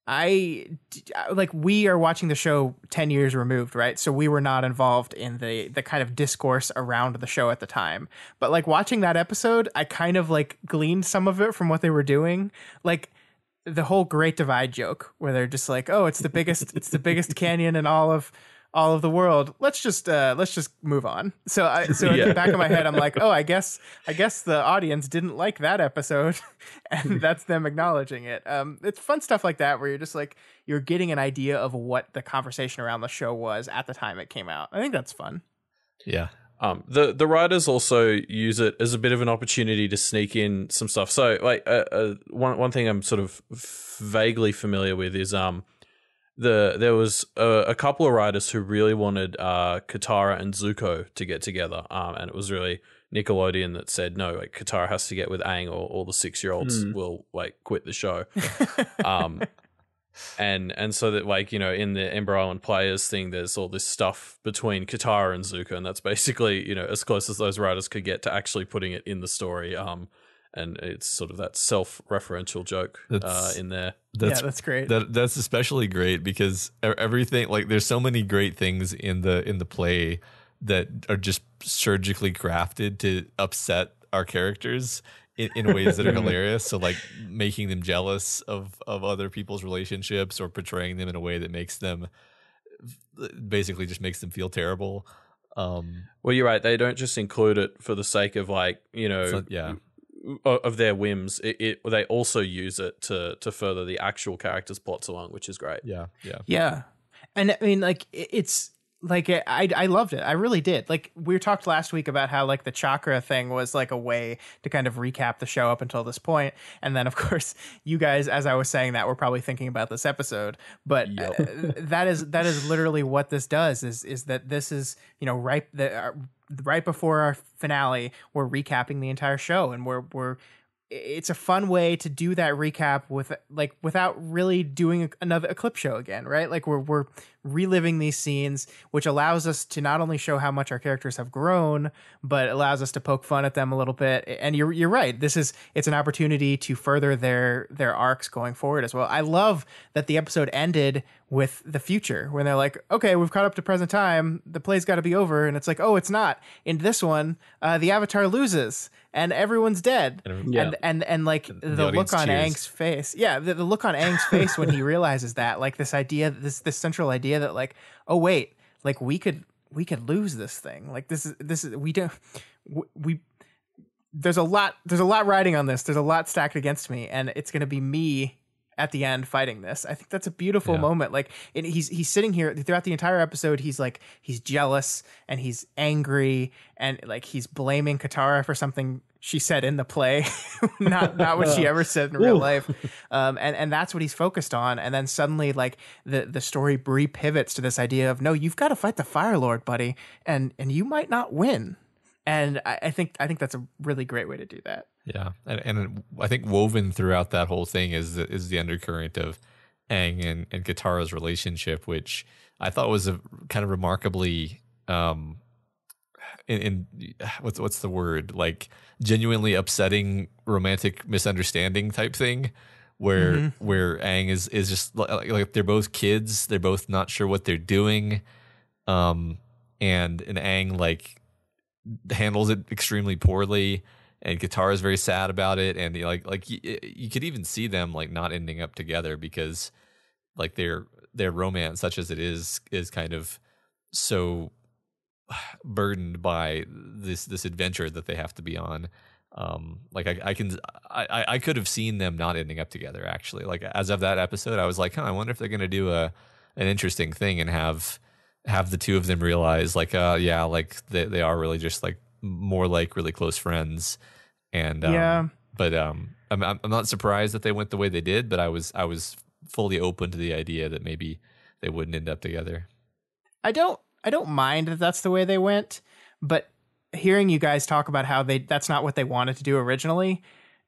S2: we are watching the show 10 years removed, right? So we were not involved in the kind of discourse around the show at the time. But like watching that episode, I kind of like gleaned some of it from what they were doing. Like the whole Great Divide joke where they're just like, oh, it's the biggest canyon in all of the world. Let's just move on. So in the back of my head, I'm like, oh, I guess the audience didn't like that episode, and that's them acknowledging it. It's fun stuff like that where you're just like, you're getting an idea of what the conversation around the show was at the time it came out. I think that's fun.
S3: Yeah.
S5: The writers also use it as a bit of an opportunity to sneak in some stuff. So like one thing I'm sort of vaguely familiar with is there was a couple of writers who really wanted Katara and Zuko to get together, and it was really Nickelodeon that said no, like Katara has to get with Aang, or all the 6-year-olds will like quit the show. And so that, like, you know, in the Ember Island Players thing, there's all this stuff between Katara and Zuko, and that's basically, you know, as close as those writers could get to actually putting it in the story. And it's sort of that self-referential joke in there.
S2: That's great.
S3: That's especially great because everything, like, there's so many great things in the play that are just surgically crafted to upset our characters in ways that are hilarious. So like making them jealous of other people's relationships, or portraying them in a way that makes them basically just makes them feel terrible.
S5: Well, you're right. They don't just include it for the sake of, like, you know, of their whims. They also use it to further the actual characters' plots along, which is great.
S2: Yeah. And I mean, like, it's like, I loved it. I really did. Like, we talked last week about how, like, the chakra thing was like a way to kind of recap the show up until this point. And then, of course, you guys, as I was saying that, were probably thinking about this episode. But that is literally what this does, is that this is, you know, right before our finale, we're recapping the entire show, and we're it's a fun way to do that recap without really doing a clip show again, right? Like we're reliving these scenes, which allows us to not only show how much our characters have grown, but allows us to poke fun at them a little bit. And you're right. It's an opportunity to further their arcs going forward as well. I love that the episode ended with the future when they're like, okay, we've caught up to present time. The play's got to be over. And it's like, oh, it's not. In this one, the Avatar loses and everyone's dead. And like the look on
S3: cheers.
S2: Aang's face. Yeah. The look on Aang's face when he realizes that, like this idea, this central idea that like, oh wait, like we could lose this thing. Like this is, there's a lot riding on this. There's a lot stacked against me, and it's going to be me at the end fighting this. I think that's a beautiful moment. Like he's sitting here throughout the entire episode. He's like, he's jealous and he's angry and like he's blaming Katara for something she said in the play, not what she ever said in real life. And that's what he's focused on. And then suddenly like the story pivots to this idea of, no, you've got to fight the Fire Lord, buddy. And you might not win. And I think that's a really great way to do that.
S3: Yeah, and I think woven throughout that whole thing is the undercurrent of Aang and Katara's relationship, which I thought was a kind of remarkably, in what's the word, like genuinely upsetting romantic misunderstanding type thing, where Aang is just like they're both kids, they're both not sure what they're doing, and Aang like handles it extremely poorly. And Katara is very sad about it, and you could even see them like not ending up together because like their romance, such as it is kind of so burdened by this adventure that they have to be on. Like I could have seen them not ending up together actually. Like as of that episode, I was like, I wonder if they're gonna do an interesting thing and have the two of them realize like like they are really just like more like really close friends. And but I'm not surprised that they went the way they did, but I was fully open to the idea that maybe they wouldn't end up together. I don't
S2: mind that that's the way they went, but hearing you guys talk about how that's not what they wanted to do originally,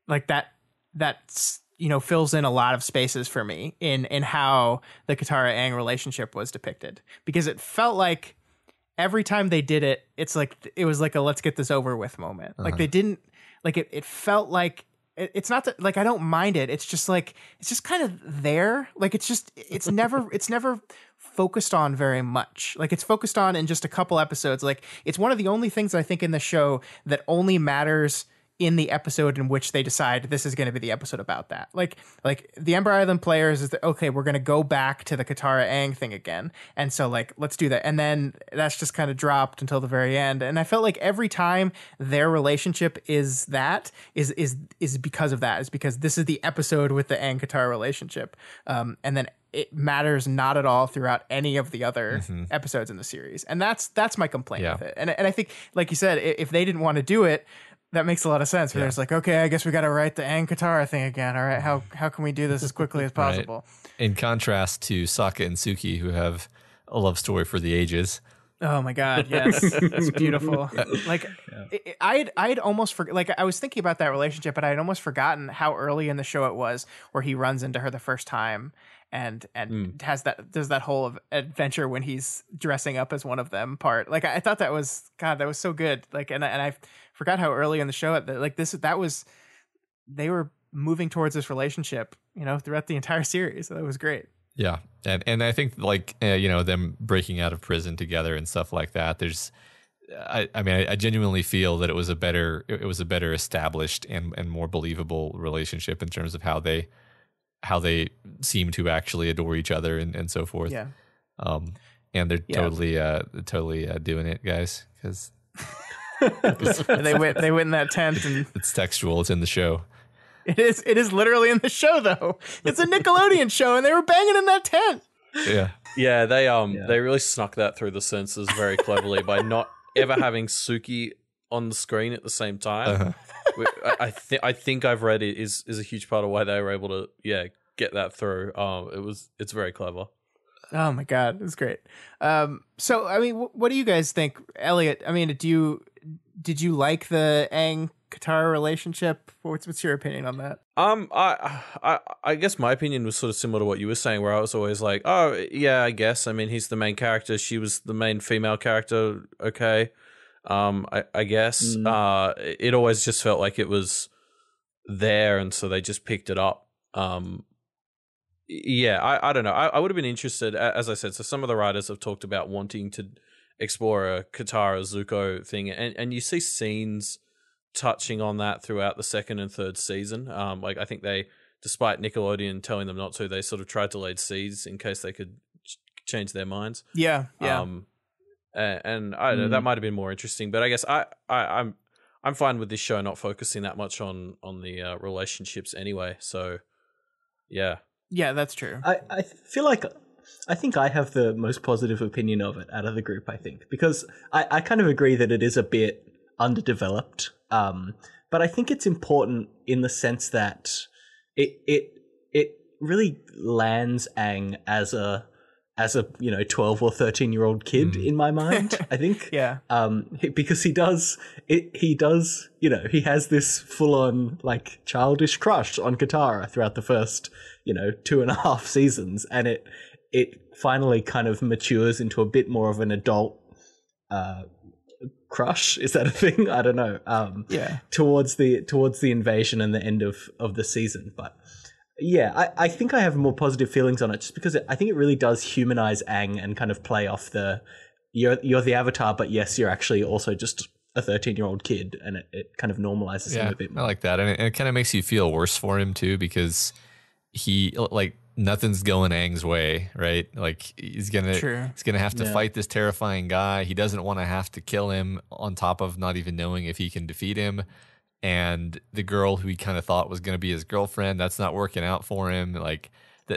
S2: like that's fills in a lot of spaces for me in how the Katara Aang relationship was depicted, because it felt like every time they did it, it's like it was like a let's get this over with moment. Like they didn't like it felt like it's not that like I don't mind it. It's just like it's just kind of there. Like it's never focused on very much. Like it's focused on in just a couple episodes. Like it's one of the only things I think in the show that only matters in the episode in which they decide this is going to be the episode about that. Like the Ember Island players is okay, we're going to go back to the Katara Aang thing again. And so like, let's do that. And then that's just kind of dropped until the very end. And I felt like every time their relationship is because of that, is because this is the episode with the Aang Katara relationship. And then it matters not at all throughout any of the other episodes in the series. And that's my complaint with it. And I think, like you said, if they didn't want to do it, that makes a lot of sense. Where it's like, okay, I guess we got to write the Aang Katara thing again. All right, how can we do this as quickly as possible?
S3: Right. In contrast to Sokka and Suki, who have a love story for the ages.
S2: Oh my God, yes, it's beautiful. Like I'd almost like I was thinking about that relationship, but I had almost forgotten how early in the show it was where he runs into her the first time and does that whole adventure when he's dressing up as one of them part. Like I thought that was so good. Like and I forgot how early in the show they were moving towards this relationship, throughout the entire series. So that was great.
S3: Yeah, and I think like them breaking out of prison together and stuff like that. I genuinely feel that it was a better established and more believable relationship in terms of how they seem to actually adore each other and so forth. Yeah. And they're totally doing it, guys, because
S2: they went in that tent and
S3: it's textual. It's in the show.
S2: It is literally in the show though. It's a Nickelodeon show and they were banging in that tent.
S3: Yeah.
S5: Yeah, they really snuck that through the censors very cleverly by not ever having Suki on the screen at the same time. I think I've read it is a huge part of why they were able to get that through. It's very clever.
S2: Oh my God, it's great. So I mean, what do you guys think, Elliot? I mean, did you like the Aang Katara relationship? What's your opinion on that?
S5: I guess my opinion was sort of similar to what you were saying, where I was always like, oh yeah, I guess. I mean, he's the main character. She was the main female character. Okay, I guess. It always just felt like it was there, and so they just picked it up. Yeah, I don't know. I would have been interested, as I said. So some of the writers have talked about wanting to explore a Katara Zuko thing, and you see scenes touching on that throughout the second and third season. Like I think they, despite Nickelodeon telling them not to, they sort of tried to lay seeds in case they could change their minds.
S2: Yeah.
S5: And I don't know, that might have been more interesting, but I guess I'm fine with this show not focusing that much on the relationships anyway. So yeah.
S2: Yeah, that's true.
S4: I feel like I think I have the most positive opinion of it out of the group, I think, because I kind of agree that it is a bit underdeveloped. But I think it's important in the sense that it really lands Aang as a 12 or 13-year-old kid in my mind, I think.
S2: Yeah.
S4: Because he has this full-on like childish crush on Katara throughout the first 2.5 seasons, and it finally kind of matures into a bit more of an adult crush. Is that a thing? I don't know.
S2: Yeah.
S4: Towards the invasion and the end of the season, but yeah, I think I have more positive feelings on it just because I think it really does humanize Aang and kind of play off you're the Avatar, but yes, you're actually also just a 13-year-old kid, and it kind of normalizes him a bit more.
S3: I like that, and it kind of makes you feel worse for him too, because he nothing's going Aang's way, right? Like he's gonna have to fight this terrifying guy. He doesn't want to have to kill him, on top of not even knowing if he can defeat him. And the girl who he kind of thought was going to be his girlfriend, that's not working out for him. Like I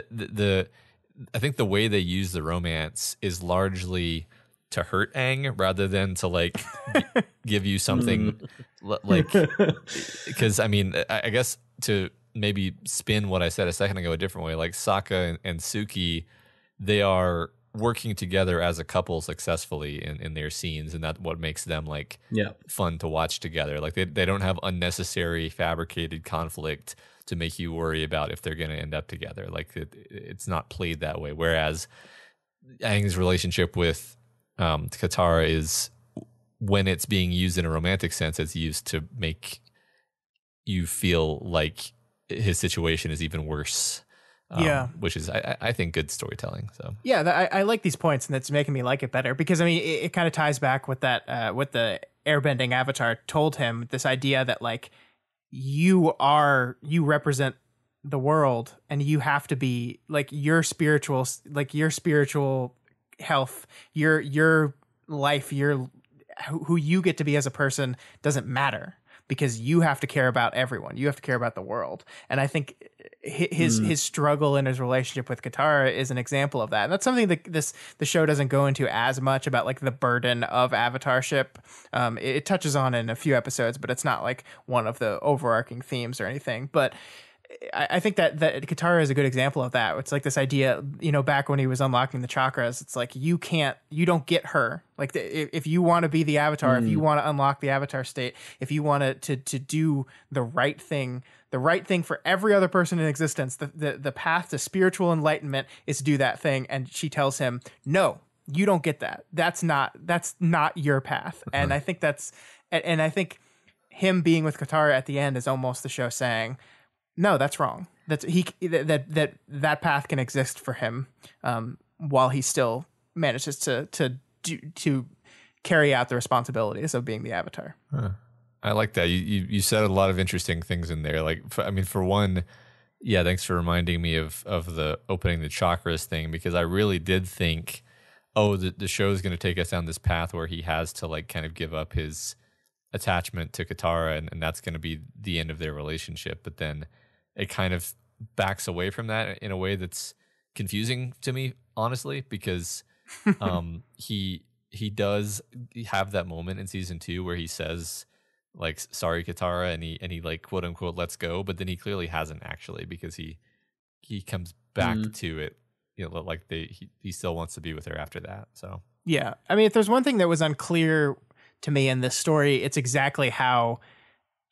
S3: think the way they use the romance is largely to hurt Aang rather than to give you something because I mean, I guess to maybe spin what I said a second ago a different way, like Sokka and Suki, they are working together as a couple successfully in their scenes, and that's what makes them fun to watch together. Like they don't have unnecessary fabricated conflict to make you worry about if they're going to end up together. Like it's not played that way. Whereas Aang's relationship with Katara is, when it's being used in a romantic sense, it's used to make you feel like his situation is even worse. Which is, I think, good storytelling. So
S2: yeah, I like these points, and that's making me like it better because I mean it kind of ties back with that what the airbending Avatar told him, this idea that like you represent the world, and you have to be like your spiritual health, your life, who you get to be as a person doesn't matter, because you have to care about everyone. You have to care about the world. And I think his struggle in his relationship with Katara is an example of that. And that's something that the show doesn't go into as much about, like the burden of avatarship. It touches on in a few episodes, but it's not like one of the overarching themes or anything. But I think that Katara is a good example of that. It's like this idea, back when he was unlocking the chakras, it's like you don't get her. Like if you want to be the Avatar, if you want to unlock the Avatar state, if you want to do the right thing for every other person in existence, the path to spiritual enlightenment is to do that thing. And she tells him, no, you don't get that. That's not your path. And I think I think him being with Katara at the end is almost the show saying, no, that's wrong. That path can exist for him while he still manages to carry out the responsibilities of being the Avatar.
S3: Huh. I like that. You said a lot of interesting things in there. Like, for one, yeah, thanks for reminding me of the opening the chakras thing, because I really did think, the show is going to take us down this path where he has to like kind of give up his attachment to Katara, and that's going to be the end of their relationship. But then it kind of backs away from that in a way that's confusing to me, honestly, because he does have that moment in season 2 where he says like, sorry, Katara, and he like quote unquote lets go, but then he clearly hasn't actually, because he comes back to it, like he still wants to be with her after that. So
S2: yeah, I mean, if there's one thing that was unclear to me in this story, it's exactly how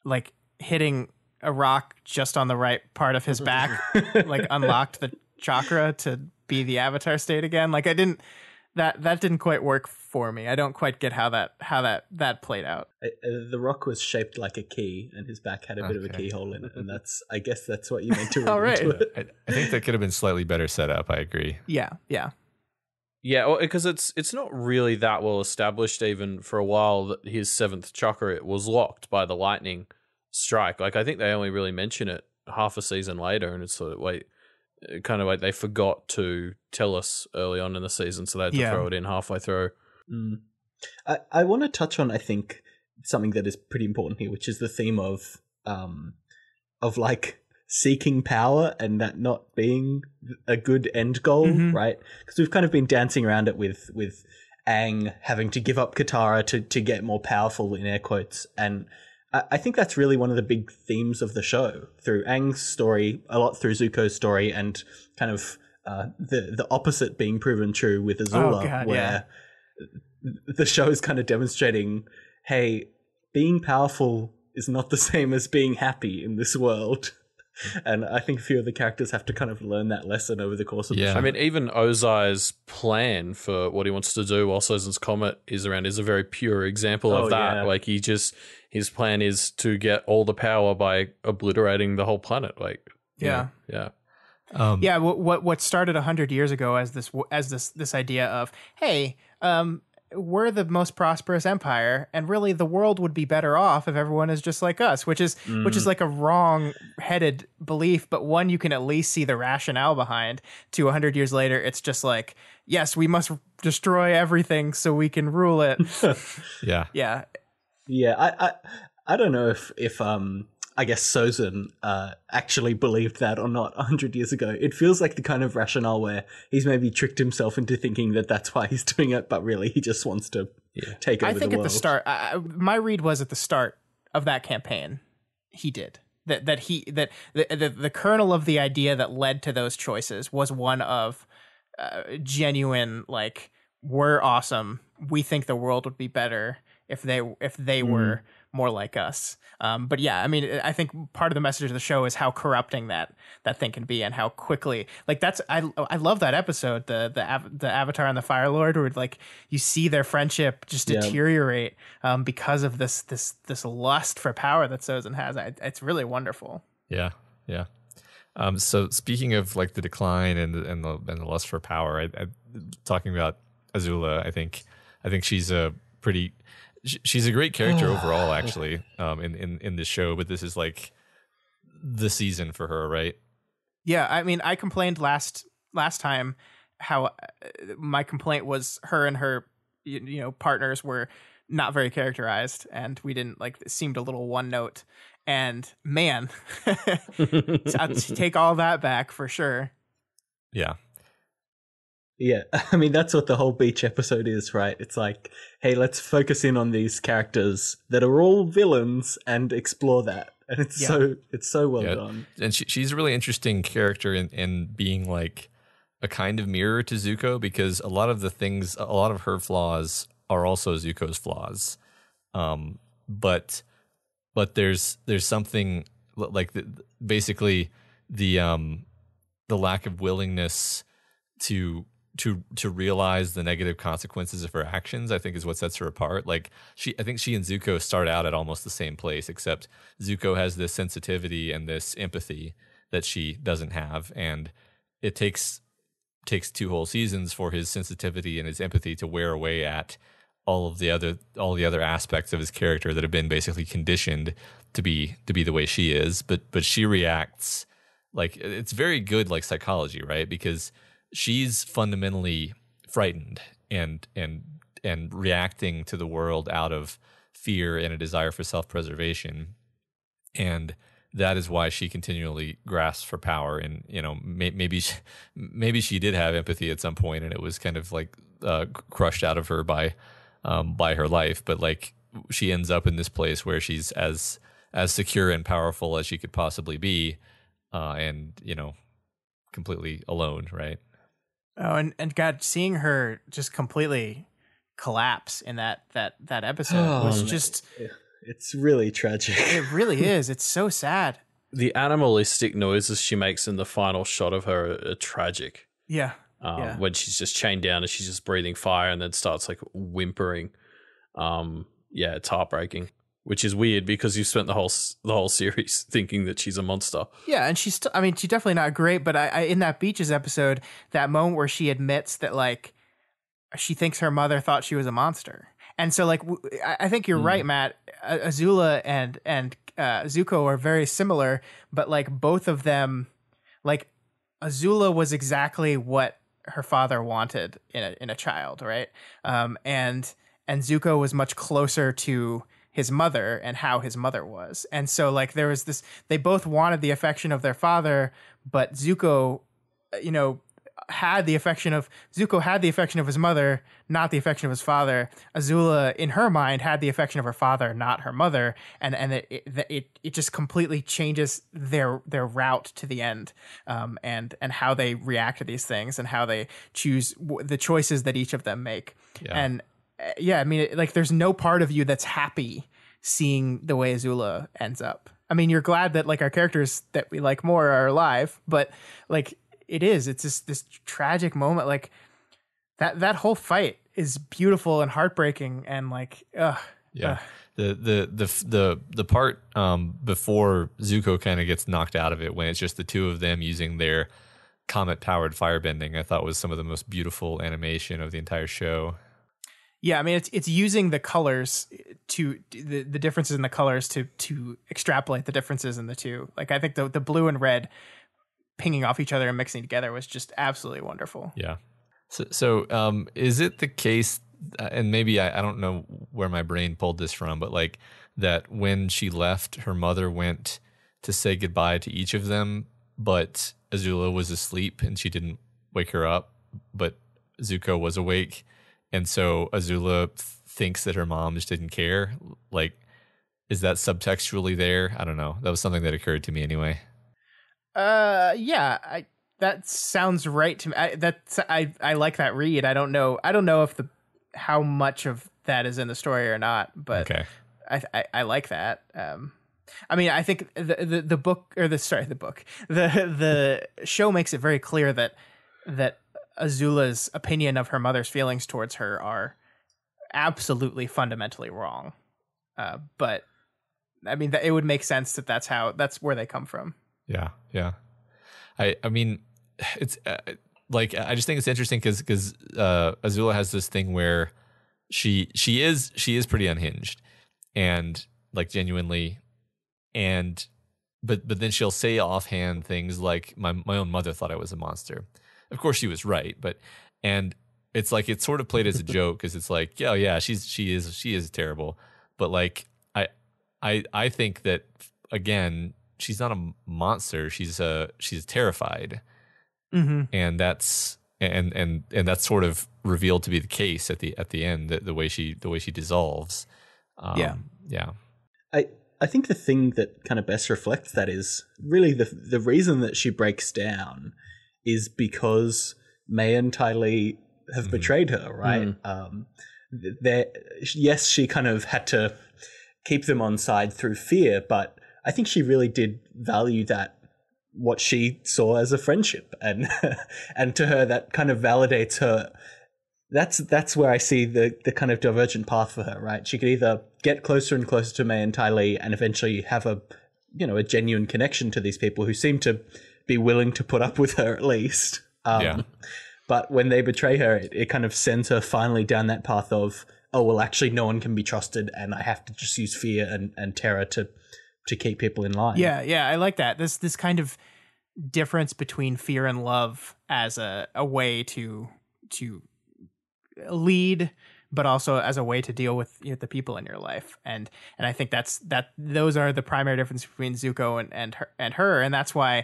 S2: like hitting a rock just on the right part of his back, like unlocked the chakra to be the Avatar state again. Like that didn't quite work for me. I don't quite get how that played out.
S4: The rock was shaped like a key, and his back had a bit of a keyhole in it, and I guess that's what you meant to read
S2: All right.
S4: into it.
S3: I think that could have been slightly better set up. I agree.
S2: Yeah.
S5: Yeah, well, because it's not really that well established even for a while that his seventh chakra was locked by the lightning strike. Like I think they only really mention it half a season later, and it's sort of kind of like they forgot to tell us early on in the season, so they had to throw it in halfway through.
S4: I want to touch on, I think, something that is pretty important here, which is the theme of like seeking power and that not being a good end goal, right? Because we've kind of been dancing around it with Aang having to give up Katara to get more powerful, in air quotes, and I think that's really one of the big themes of the show, through Aang's story, a lot through Zuko's story, and kind of the opposite being proven true with Azula, where the show is kind of demonstrating, hey, being powerful is not the same as being happy in this world. And I think a few of the characters have to kind of learn that lesson over the course of the show.
S5: I mean, even Ozai's plan for what he wants to do while Sozin's Comet is around is a very pure example of that. Yeah. Like his plan is to get all the power by obliterating the whole planet. Like,
S2: What started 100 years ago as this idea of, hey, we're the most prosperous empire, and really the world would be better off if everyone is just like us, which is like a wrong-headed belief, but one you can at least see the rationale behind. To 100 years later, it's just like, yes, we must destroy everything so we can rule it.
S5: Yeah.
S4: I don't know if I guess Sozin actually believed that or not 100 years ago. It feels like the kind of rationale where he's maybe tricked himself into thinking that that's why he's doing it, but really he just wants to take over the world. I think
S2: at the start, my read was at the start of that campaign, he did. That the kernel of the idea that led to those choices was one of genuine, like, we're awesome. We think the world would be better if they were more like us. But yeah, I mean, I think part of the message of the show is how corrupting that thing can be, and how quickly, like, that's, I love that episode, the Avatar and the Fire Lord, where like you see their friendship just deteriorate because of this lust for power that Sozin has. It's really wonderful.
S3: Yeah. So speaking of like the decline and the lust for power, talking about Azula, I think she's she's a great character overall, actually, in this show. But this is like the season for her, right?
S2: Yeah, I mean, I complained last time how my complaint was her and her partners were not very characterized, and we didn't like, it seemed a little one note. And man, I'll take all that back for sure.
S3: Yeah.
S4: Yeah, I mean, that's what the whole beach episode is, right? It's like, hey, let's focus in on these characters that are all villains and explore that. And it's so well done.
S3: And she's a really interesting character in being like a kind of mirror to Zuko, because a lot of her flaws are also Zuko's flaws. But there's something like basically the lack of willingness to realize the negative consequences of her actions, I think, is what sets her apart. Like I think she and Zuko start out at almost the same place, except Zuko has this sensitivity and this empathy that she doesn't have, and it takes 2 whole seasons for his sensitivity and his empathy to wear away at all the other aspects of his character that have been basically conditioned to be the way she is. But she reacts like, it's very good, like, psychology, right? Because she's fundamentally frightened and reacting to the world out of fear and a desire for self-preservation, and that is why she continually grasps for power. And maybe she did have empathy at some point, and it was kind of like crushed out of her by her life. But like, she ends up in this place where she's as secure and powerful as she could possibly be, and completely alone, right?
S2: Oh, and God, seeing her just completely collapse in that episode was just
S4: It's really tragic.
S2: It really is. It's so sad.
S5: The animalistic noises she makes in the final shot of her are tragic.
S2: Yeah.
S5: When she's just chained down and she's just breathing fire and then starts like whimpering. It's heartbreaking, which is weird because you spent the whole series thinking that she's a monster.
S2: Yeah, and she's she's definitely not great, but I in that Beaches episode, that moment where she admits that like she thinks her mother thought she was a monster. And so like I think you're right, Matt. Azula and Zuko are very similar, but like both of them, like Azula was exactly what her father wanted in a child, right? And Zuko was much closer to his mother and how his mother was. And so like there was this, they both wanted the affection of their father, but Zuko, had the affection of his mother, not the affection of his father. Azula, in her mind, had the affection of her father, not her mother, and it just completely changes their route to the end, and how they react to these things and how they choose the choices that each of them make.
S3: Yeah.
S2: And there's no part of you that's happy seeing the way Azula ends up. I mean, you're glad that like our characters that we like more are alive, but like. It's just this tragic moment. Like that whole fight is beautiful and heartbreaking and like,
S3: The part before Zuko kind of gets knocked out of it, when it's just the two of them using their comet powered firebending, I thought was some of the most beautiful animation of the entire show.
S2: Yeah, I mean it's using the colors to the differences in the colors to extrapolate the differences in the two. Like I think the blue and red pinging off each other and mixing together was just absolutely wonderful.
S3: Yeah. So is it the case, and maybe I don't know where my brain pulled this from, but like that when she left, her mother went to say goodbye to each of them, but Azula was asleep and she didn't wake her up, but Zuko was awake. And so Azula thinks that her mom just didn't care. Like, is that subtextually there? I don't know. That was something that occurred to me anyway.
S2: That sounds right to me. I like that read. I don't know if how much of that is in the story or not, but
S3: okay.
S2: I like that. I think the show makes it very clear that Azula's opinion of her mother's feelings towards her are absolutely fundamentally wrong. But I mean, it would make sense that that's where they come from.
S3: Yeah. I mean, it's I just think it's interesting because Azula has this thing where she is pretty unhinged and like genuinely, but then she'll say offhand things like my own mother thought I was a monster. Of course she was right, and it's like it's sort of played as a joke because it's like she is terrible, but like I think that again. She's not a monster. She's terrified, and that's sort of revealed to be the case at the end. The way she dissolves.
S2: Yeah.
S4: I think the thing that kind of best reflects that is really the reason that she breaks down is because May and Ty Lee have betrayed her, right? Yes, she kind of had to keep them on side through fear, but I think she really did value that, what she saw as a friendship, and and to her that kind of validates her. That's where I see the kind of divergent path for her, right? She could either get closer and closer to May and Ty Lee and eventually have a genuine connection to these people who seem to be willing to put up with her at least. But when they betray her, it kind of sends her finally down that path of, oh, well, actually no one can be trusted and I have to just use fear and terror to keep people in line.
S2: Yeah, I like that. This kind of difference between fear and love as a way to lead, but also as a way to deal with the people in your life. And I think those are the primary difference between Zuko and her, and that's why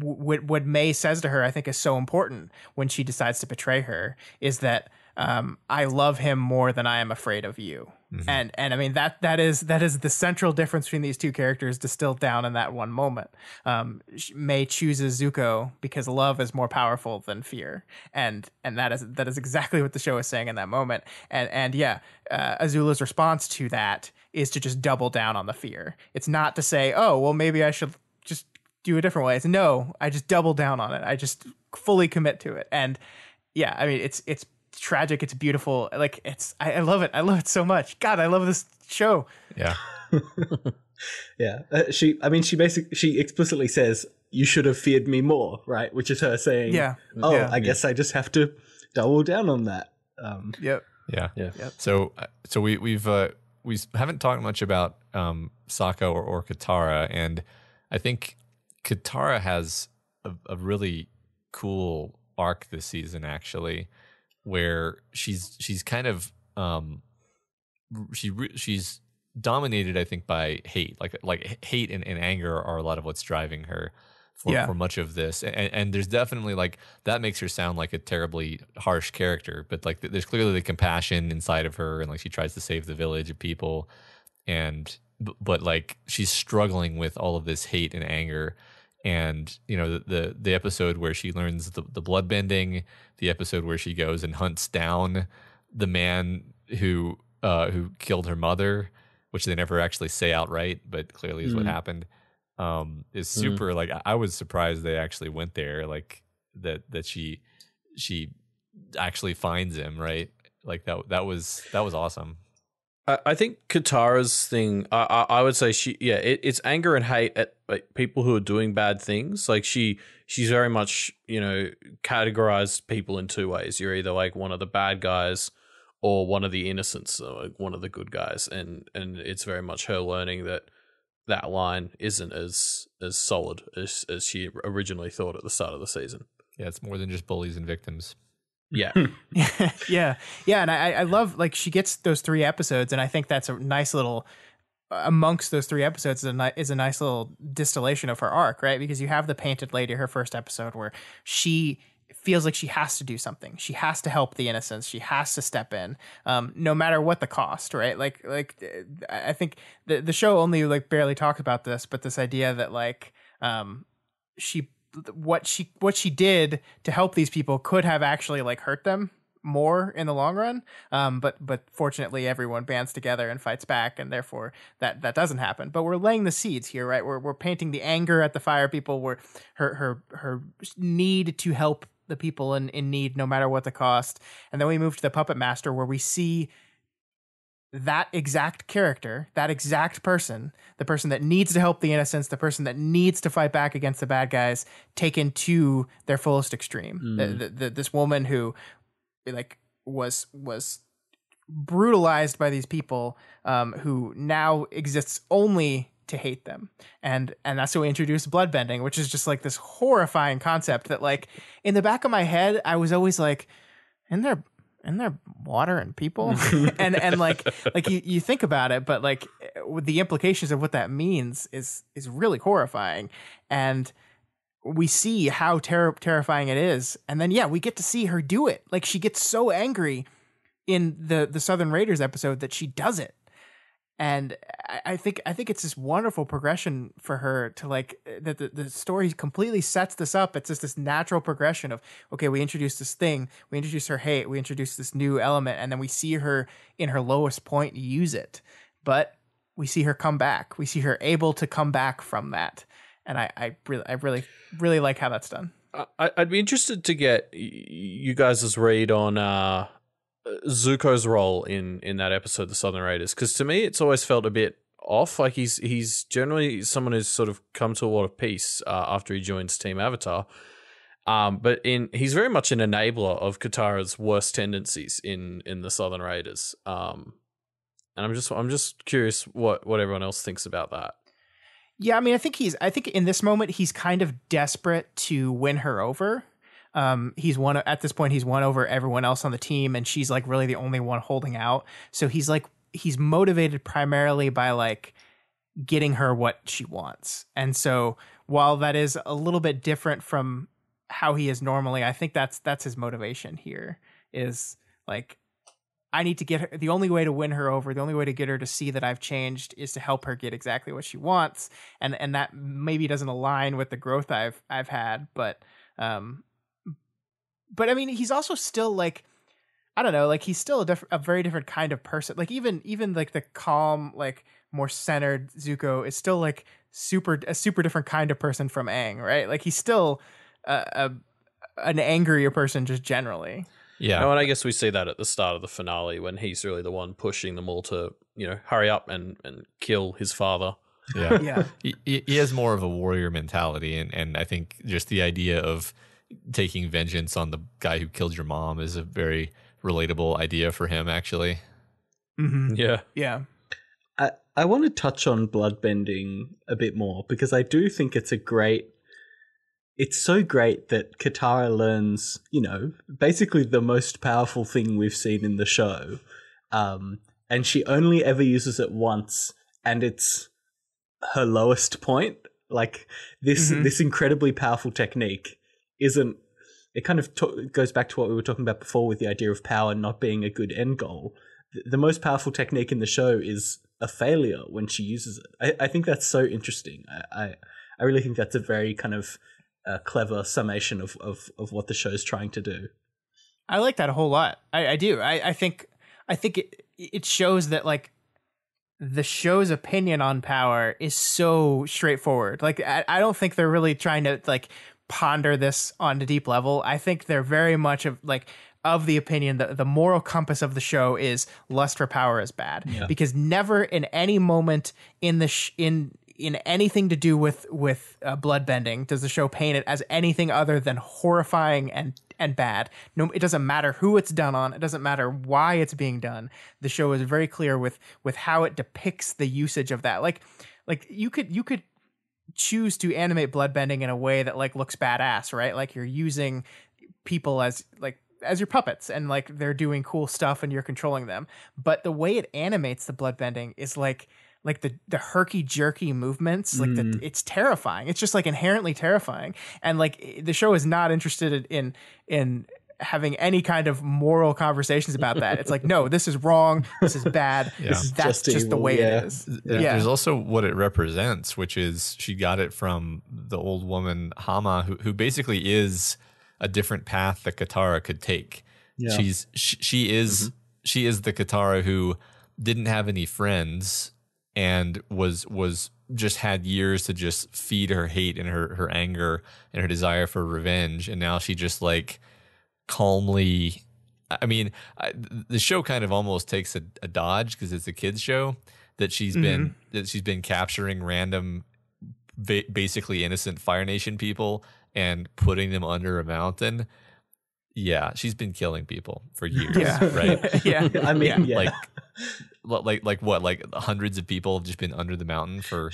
S2: what May says to her, I think, is so important when she decides to betray her, is that I love him more than I am afraid of you. And I mean that is the central difference between these two characters distilled down in that one moment. Mei chooses Zuko because love is more powerful than fear, and that is exactly what the show is saying in that moment. And Azula's response to that is to just double down on the fear. It's not to say, oh well, maybe I should just do a different way. It's no, I just double down on it. I just fully commit to it. And yeah, I mean it's tragic, it's beautiful, like I love it so much. God, I love this show.
S3: Yeah.
S4: Yeah. She explicitly says, you should have feared me more, right? Which is her saying, I guess I just have to double down on that.
S2: Yep.
S3: Yeah. So we haven't talked much about Sokka or Katara, and I think Katara has a really cool arc this season, actually, where she's kind of she's dominated, I think, by hate. Like hate and anger are a lot of what's driving her for much of this. And there's definitely, like, that makes her sound like a terribly harsh character, but like there's clearly the compassion inside of her, and like she tries to save the village of people, and but like she's struggling with all of this hate and anger. And you know, the episode where she learns the blood bending, the episode where she goes and hunts down the man who killed her mother, which they never actually say outright, but clearly is what happened, is super. Like, I was surprised they actually went there, like that she actually finds him, right? Like that was awesome.
S5: I think Katara's thing, I would say it's anger and hate at like people who are doing bad things. Like she's very much, you know, categorized people in two ways. You're either like one of the bad guys or one of the innocents, or like one of the good guys. And it's very much her learning that line isn't as solid as she originally thought at the start of the season.
S3: Yeah, it's more than just bullies and victims.
S5: Yeah.
S2: yeah. And I love, like, she gets those 3 episodes, and I think that's a nice little, amongst those 3 episodes is a nice little distillation of her arc, right? Because you have the Painted Lady, her first episode, where she feels like she has to do something. She has to help the innocents. She has to step in, no matter what the cost, right? Like I think the show only like barely talks about this, but this idea that like what she did to help these people could have actually like hurt them more in the long run. But fortunately everyone bands together and fights back, and therefore that doesn't happen. But we're laying the seeds here, right? We're painting the anger at the fire people, where her need to help the people in need no matter what the cost. And then we move to the Puppet Master, where we see that exact character, that exact person, the person that needs to help the innocents, the person that needs to fight back against the bad guys, taken to their fullest extreme. This woman who like was brutalized by these people, who now exists only to hate them. And that's how we introduce bloodbending, which is just like this horrifying concept that, like, in the back of my head, I was always like, isn't there water and people? and like you think about it, but like with the implications of what that means is really horrifying. And we see how terrifying it is. And then, we get to see her do it. Like, she gets so angry in the Southern Raiders episode that she does it. And I think it's this wonderful progression for her to, like, that the story completely sets this up. It's just this natural progression of, okay, we introduce this thing, we introduce her hate, we introduce this new element, and then we see her in her lowest point use it. But we see her come back. We see her able to come back from that. And I really like how that's done.
S5: I'd be interested to get you guys' read on Zuko's role in that episode, The Southern Raiders, because to me it's always felt a bit off. Like he's generally someone who's sort of come to a lot of peace after he joins Team Avatar, but he's very much an enabler of Katara's worst tendencies in The Southern Raiders. And I'm just curious what everyone else thinks about that.
S2: Yeah, I mean, I think in this moment he's kind of desperate to win her over. He's won over everyone else on the team, and she's like really the only one holding out. So he's motivated primarily by like getting her what she wants. And so while that is a little bit different from how he is normally, I think that's his motivation here, is like I need to get her. The only way to win her over, the only way to get her to see that I've changed, is to help her get exactly what she wants. And that maybe doesn't align with the growth I've had, but I mean, he's also still like, I don't know, like he's still a very different kind of person. Like even like the calm, like more centered Zuko is still like a super different kind of person from Aang, right? Like he's still an angrier person just generally.
S3: Yeah.
S5: No, and I guess we see that at the start of the finale when he's really the one pushing them all to, hurry up and kill his father.
S3: Yeah.
S2: Yeah.
S3: He has more of a warrior mentality. And I think just the idea of taking vengeance on the guy who killed your mom is a very relatable idea for him, actually.
S2: Mm-hmm.
S5: Yeah.
S2: Yeah.
S4: I want to touch on bloodbending a bit more because I do think it's so great that Katara learns, basically the most powerful thing we've seen in the show. And she only ever uses it once, and it's her lowest point. Like this incredibly powerful technique it kind of goes back to what we were talking about before with the idea of power not being a good end goal. The most powerful technique in the show is a failure when she uses it. I think that's so interesting. I really think that's a very kind of clever summation of what the show's trying to do.
S2: I like that a whole lot. I do. I think it shows that like the show's opinion on power is so straightforward. Like I don't think they're really trying to like ponder this on a deep level. I think they're very much of the opinion that the moral compass of the show is lust for power is bad. Yeah. Because never in any moment in the in anything to do with bloodbending does the show paint it as anything other than horrifying and bad. No, it doesn't matter who it's done on. It doesn't matter why it's being done. The show is very clear with how it depicts the usage of that. Like you could choose to animate bloodbending in a way that like looks badass, right? Like you're using people as your puppets and like they're doing cool stuff and you're controlling them. But the way it animates the bloodbending is like the herky jerky movements, like it's terrifying. It's just like inherently terrifying. And like the show is not interested in having any kind of moral conversations about that. It's like, no, this is wrong. This is bad.
S3: Yeah.
S2: That's just the way it is.
S3: There's also what it represents, which is she got it from the old woman Hama, who basically is a different path that Katara could take. Yeah. She is the Katara who didn't have any friends and was just had years to just feed her hate and her anger and her desire for revenge, and now she just like calmly. I mean, the show kind of almost takes a dodge because it's a kids show that she's been capturing random, basically innocent Fire Nation people and putting them under a mountain. Yeah, she's been killing people for years, right?
S2: Yeah,
S4: I mean, yeah.
S3: Like what? Like hundreds of people have just been under the mountain for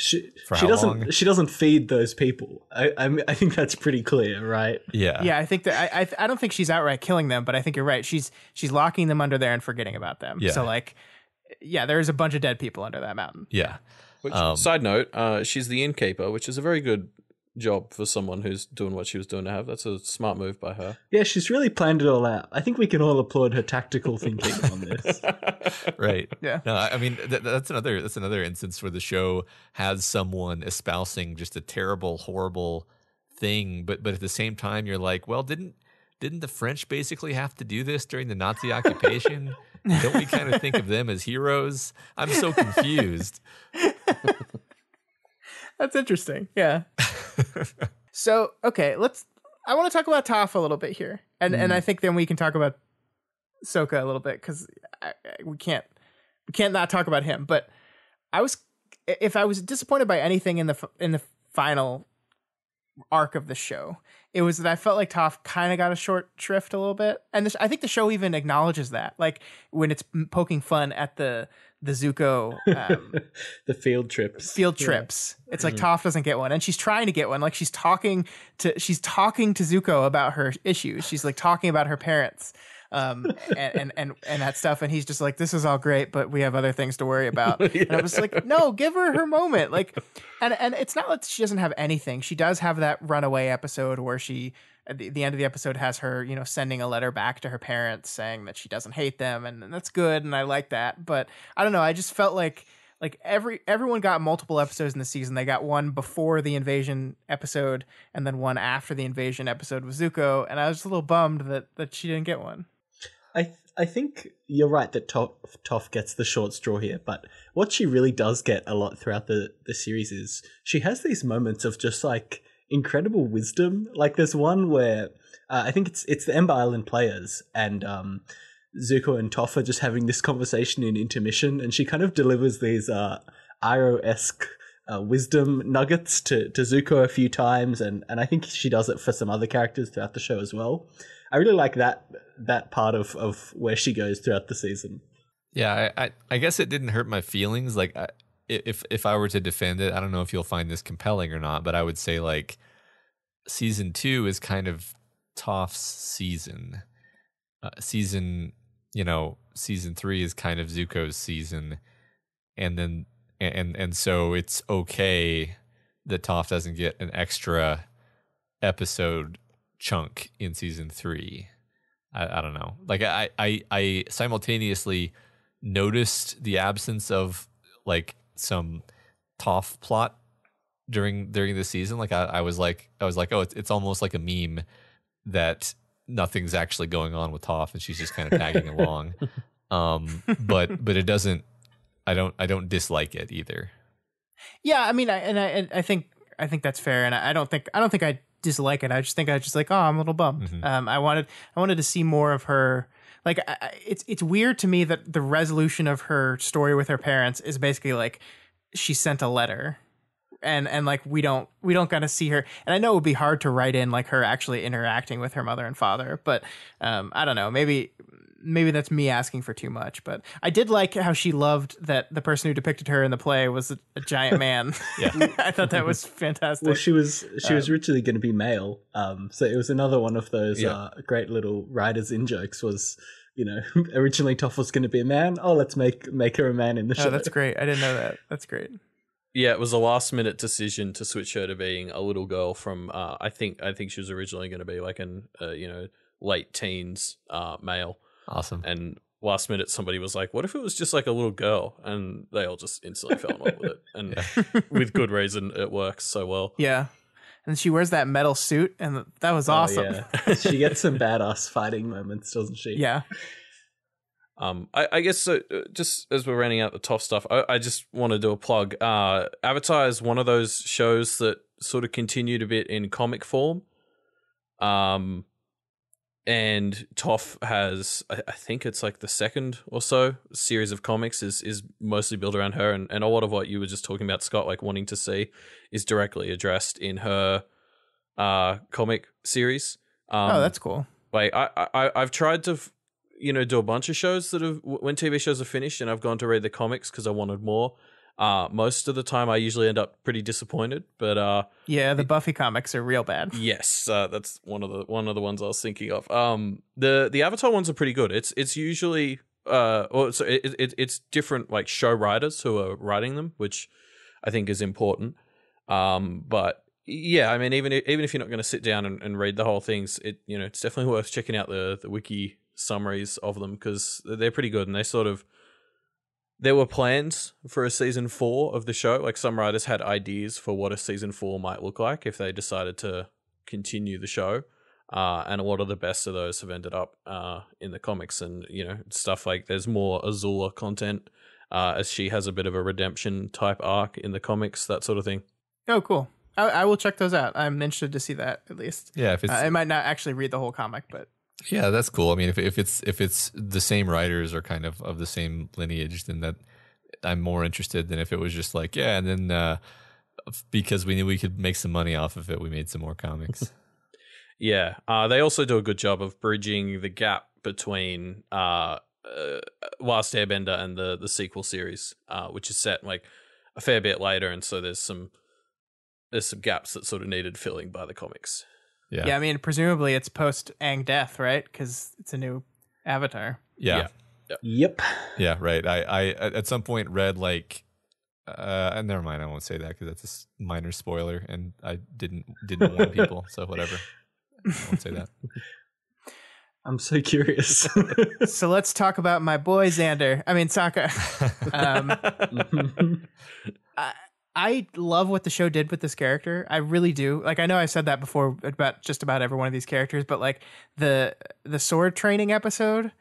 S3: how long?
S4: She doesn't feed those people. I think that's pretty clear, right?
S2: Yeah. I think that I don't think she's outright killing them, but I think you're right. She's locking them under there and forgetting about them.
S3: Yeah.
S2: So like, yeah, there's a bunch of dead people under that mountain.
S3: Yeah.
S5: Which, side note, she's the innkeeper, which is a very good job for someone who's doing what she was doing to have. That's a smart move by her.
S4: Yeah, she's really planned it all out. I think we can all applaud her tactical thinking on this.
S3: Right.
S2: Yeah.
S3: No, I mean that's another instance where the show has someone espousing just a terrible, horrible thing, but at the same time you're like, well, didn't the French basically have to do this during the Nazi occupation? Don't we kind of think of them as heroes? I'm so confused.
S2: That's interesting. Yeah. So, okay, I want to talk about Toph a little bit here. And I think then we can talk about Sokka a little bit because we can't not talk about him. But if I was disappointed by anything in the final arc of the show, it was that I felt like Toph kind of got a short shrift a little bit. And I think the show even acknowledges that, like when it's poking fun at the Zuko
S4: the field trips.
S2: It's like Toph doesn't get one, and she's trying to get one. Like she's talking to Zuko about her issues. She's like talking about her parents. and that stuff. And he's just like, this is all great, but we have other things to worry about. And I was like, no, give her moment. Like, and it's not that she doesn't have anything. She does have that runaway episode where she, at the end of the episode, has her, sending a letter back to her parents saying that she doesn't hate them. And that's good. And I like that. But I don't know. I just felt like everyone got multiple episodes in the season. They got one before the invasion episode and then one after the invasion episode with Zuko. And I was just a little bummed that she didn't get one.
S4: I think you're right that Toph gets the short straw here, but what she really does get a lot throughout the series is she has these moments of just like incredible wisdom. Like there's one where I think it's the Ember Island players and Zuko and Toph are just having this conversation in intermission, and she kind of delivers these Iroh-esque wisdom nuggets to Zuko a few times, and I think she does it for some other characters throughout the show as well. I really like that part of where she goes throughout the season.
S3: Yeah, I guess it didn't hurt my feelings. Like, if I were to defend it, I don't know if you'll find this compelling or not, but I would say like season 2 is kind of Toph's season. Season 3 is kind of Zuko's season, and then and so it's okay that Toph doesn't get an extra episode chunk in season 3. I don't know. Like I simultaneously noticed the absence of like some Toph plot during the season. Like I was like, oh, it's almost like a meme that nothing's actually going on with Toph and she's just kind of tagging along. But it doesn't. I don't dislike it either. Yeah,
S2: I mean, I think that's fair, and I don't think I dislike it. I just think like, oh, I'm a little bummed.
S3: Mm-hmm.
S2: I wanted to see more of her. Like, it's weird to me that the resolution of her story with her parents is basically like she sent a letter, and like we don't kind of see her. And I know it would be hard to write in like her actually interacting with her mother and father, but I don't know. Maybe that's me asking for too much, but I did like how she loved that the person who depicted her in the play was a giant man.
S3: Yeah.
S2: I thought that was fantastic.
S4: Well, she was originally going to be male, so it was another one of those great little writers in jokes. Was originally Toph was going to be a man. Oh, let's make her a man in the show.
S2: Oh, that's great. I didn't know that. That's great.
S5: Yeah, it was a last minute decision to switch her to being a little girl from. I think she was originally going to be like an late teens male.
S3: Awesome.
S5: And last minute somebody was like, what if it was just like a little girl? And they all just instantly fell in love with it. And with good reason, it works so well.
S2: Yeah. And she wears that metal suit, and that was awesome.
S4: Yeah. She gets some badass fighting moments, doesn't she?
S2: Yeah.
S5: I guess so, just as we're running out the top stuff, I just want to do a plug. Avatar is one of those shows that sort of continued a bit in comic form. And Toph has, I think it's like the second or so series of comics is mostly built around her. And a lot of what you were just talking about, Scott, like wanting to see is directly addressed in her comic series.
S2: Oh, that's cool.
S5: Like I've tried to, do a bunch of shows that have, when TV shows are finished and I've gone to read the comics because I wanted more. Most of the time I usually end up pretty disappointed, but
S2: yeah, the Buffy comics are real bad.
S5: Yes, that's one of the ones I was thinking of. The Avatar ones are pretty good. It's usually it's different like show writers who are writing them, which I think is important. But yeah, I mean, even if you're not going to sit down and read the whole things, it's definitely worth checking out the wiki summaries of them because they're pretty good, and they sort of. There were plans for a season 4 of the show. Like some writers had ideas for what a season 4 might look like if they decided to continue the show. And a lot of the best of those have ended up in the comics. And, stuff like there's more Azula content as she has a bit of a redemption type arc in the comics, that sort of thing.
S2: Oh, cool. I will check those out. I'm interested to see that at least.
S3: Yeah, if it's,
S2: I might not actually read the whole comic, but.
S3: Yeah, that's cool. I mean, if it's the same writers or kind of the same lineage, then that I'm more interested than if it was just like, yeah, and then because we knew we could make some money off of it, we made some more comics.
S5: Yeah, they also do a good job of bridging the gap between Last Airbender and the sequel series, which is set like a fair bit later, and so there's some gaps that sort of needed filling by the comics.
S3: Yeah,
S2: I mean, presumably it's post Aang death, right? Because it's a new Avatar.
S3: Yeah.
S4: Yep.
S3: Yeah, right. I at some point read like never mind, I won't say that because that's a minor spoiler and I didn't warn people, so whatever. I won't say that.
S4: I'm so curious.
S2: So let's talk about my boy Xander. I mean Sokka. I love what the show did with this character. I really do. Like, I know I said that before about just about every one of these characters, but like the sword training episode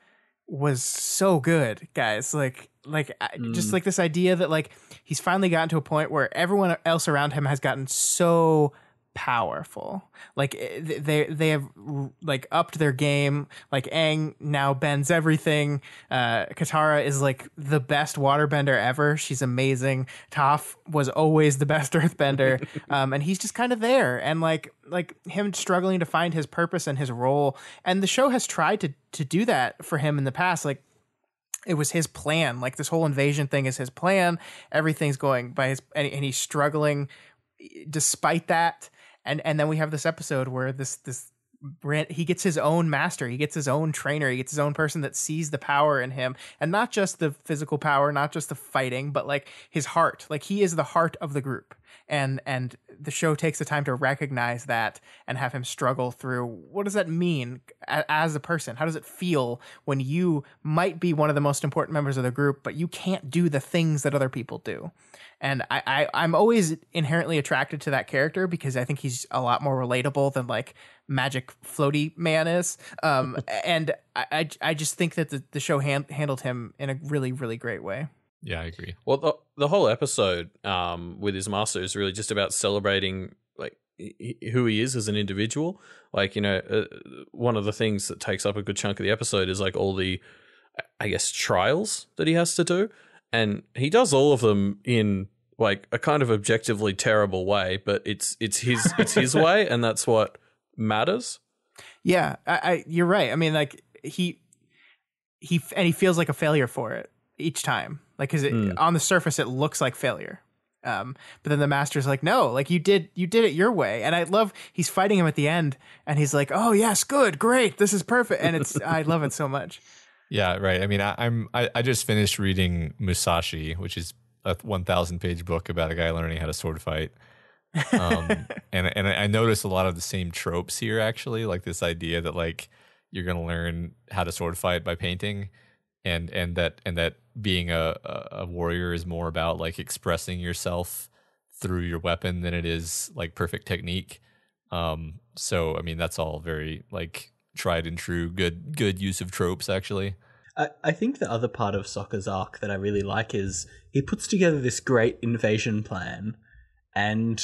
S2: was so good, guys. Just like this idea that like he's finally gotten to a point where everyone else around him has gotten so powerful. Like they have like upped their game. Like Aang now bends everything. Katara is like the best waterbender ever. She's amazing. Toph was always the best earthbender. And he's just kind of there. And like him struggling to find his purpose and his role. And the show has tried to do that for him in the past. Like it was his plan. Like this whole invasion thing is his plan. Everything's going by his, and he's struggling despite that. And then we have this episode where he gets his own master, he gets his own trainer, he gets his own person that sees the power in him, and not just the physical power, not just the fighting, but like his heart. Like he is the heart of the group, and the show takes the time to recognize that and have him struggle through what does that mean as a person? How does it feel when you might be one of the most important members of the group, but you can't do the things that other people do? And I'm always inherently attracted to that character because I think he's a lot more relatable than like magic floaty man is. And I just think that the show handled him in a really, really great way.
S3: Yeah, I agree.
S5: Well, the whole episode with his master is really just about celebrating like who he is as an individual. Like, one of the things that takes up a good chunk of the episode is like all the, I guess, trials that he has to do. And he does all of them in like a kind of objectively terrible way, but it's his way, and that's what matters.
S2: Yeah, you're right. I mean, like he feels like a failure for it each time, like because on the surface it looks like failure, but then the master's like, no, like you did it your way. And I love he's fighting him at the end, and he's like, oh yes, good, great, this is perfect, and I love it so much.
S3: Yeah, right. I mean, I just finished reading Musashi, which is a 1,000-page book about a guy learning how to sword fight. And I noticed a lot of the same tropes here, actually, like this idea that like you're going to learn how to sword fight by painting, and that being a warrior is more about like expressing yourself through your weapon than it is like perfect technique. So I mean, that's all very like tried and true, good use of tropes, actually.
S4: I think the other part of Sokka's arc that I really like is he puts together this great invasion plan, and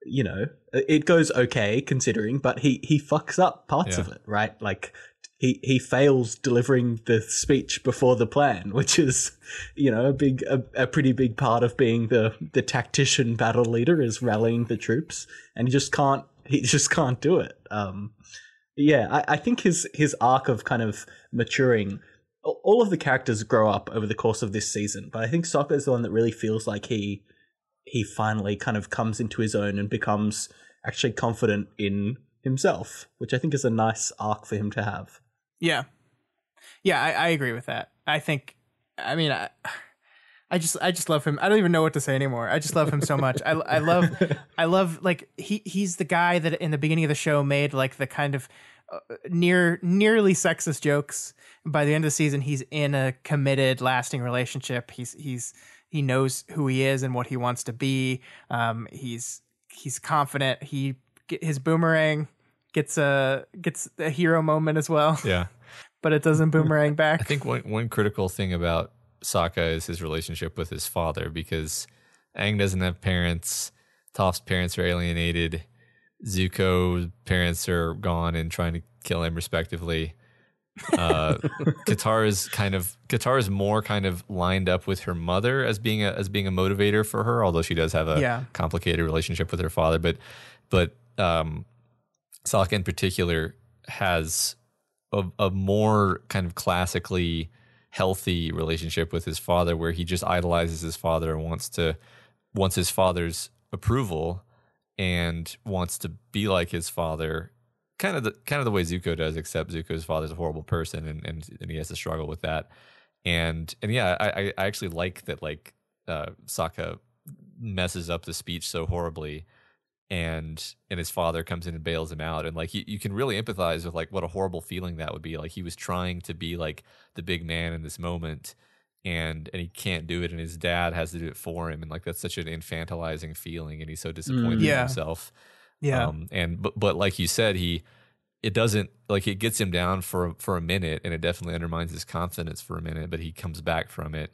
S4: it goes okay considering, but he fucks up parts of it, right? Like he fails delivering the speech before the plan, which is a pretty big part of being the tactician battle leader, is rallying the troops, and he just can't do it. I think his arc of kind of maturing, all of the characters grow up over the course of this season, but I think Sokka is the one that really feels like he finally kind of comes into his own and becomes actually confident in himself, which I think is a nice arc for him to have.
S2: Yeah, I agree with that. I just love him. I don't even know what to say anymore. I just love him so much. I love like he's the guy that in the beginning of the show made like the kind of nearly sexist jokes. By the end of the season, he's in a committed, lasting relationship. He knows who he is and what he wants to be. He's confident. His boomerang gets a hero moment as well.
S3: Yeah,
S2: but it doesn't boomerang back.
S3: I think one critical thing about Sokka is his relationship with his father, because Aang doesn't have parents. Toph's parents are alienated. Zuko's parents are gone and trying to kill him respectively. Katara's more kind of lined up with her mother as being a motivator for her, although she does have a complicated relationship with her father. But Sokka in particular has a more kind of classically healthy relationship with his father, where he just idolizes his father and wants his father's approval and wants to be like his father kind of the way Zuko does, except Zuko's father's a horrible person, and he has to struggle with that. And yeah, I actually like that, like Sokka messes up the speech so horribly, and his father comes in and bails him out, and like you can really empathize with like what a horrible feeling that would be. Like he was trying to be like the big man in this moment, and he can't do it, and his dad has to do it for him, and like that's such an infantilizing feeling, and he's so disappointed in himself.
S2: Yeah.
S3: But like you said, it doesn't, like, it gets him down for a minute, and it definitely undermines his confidence for a minute, but he comes back from it,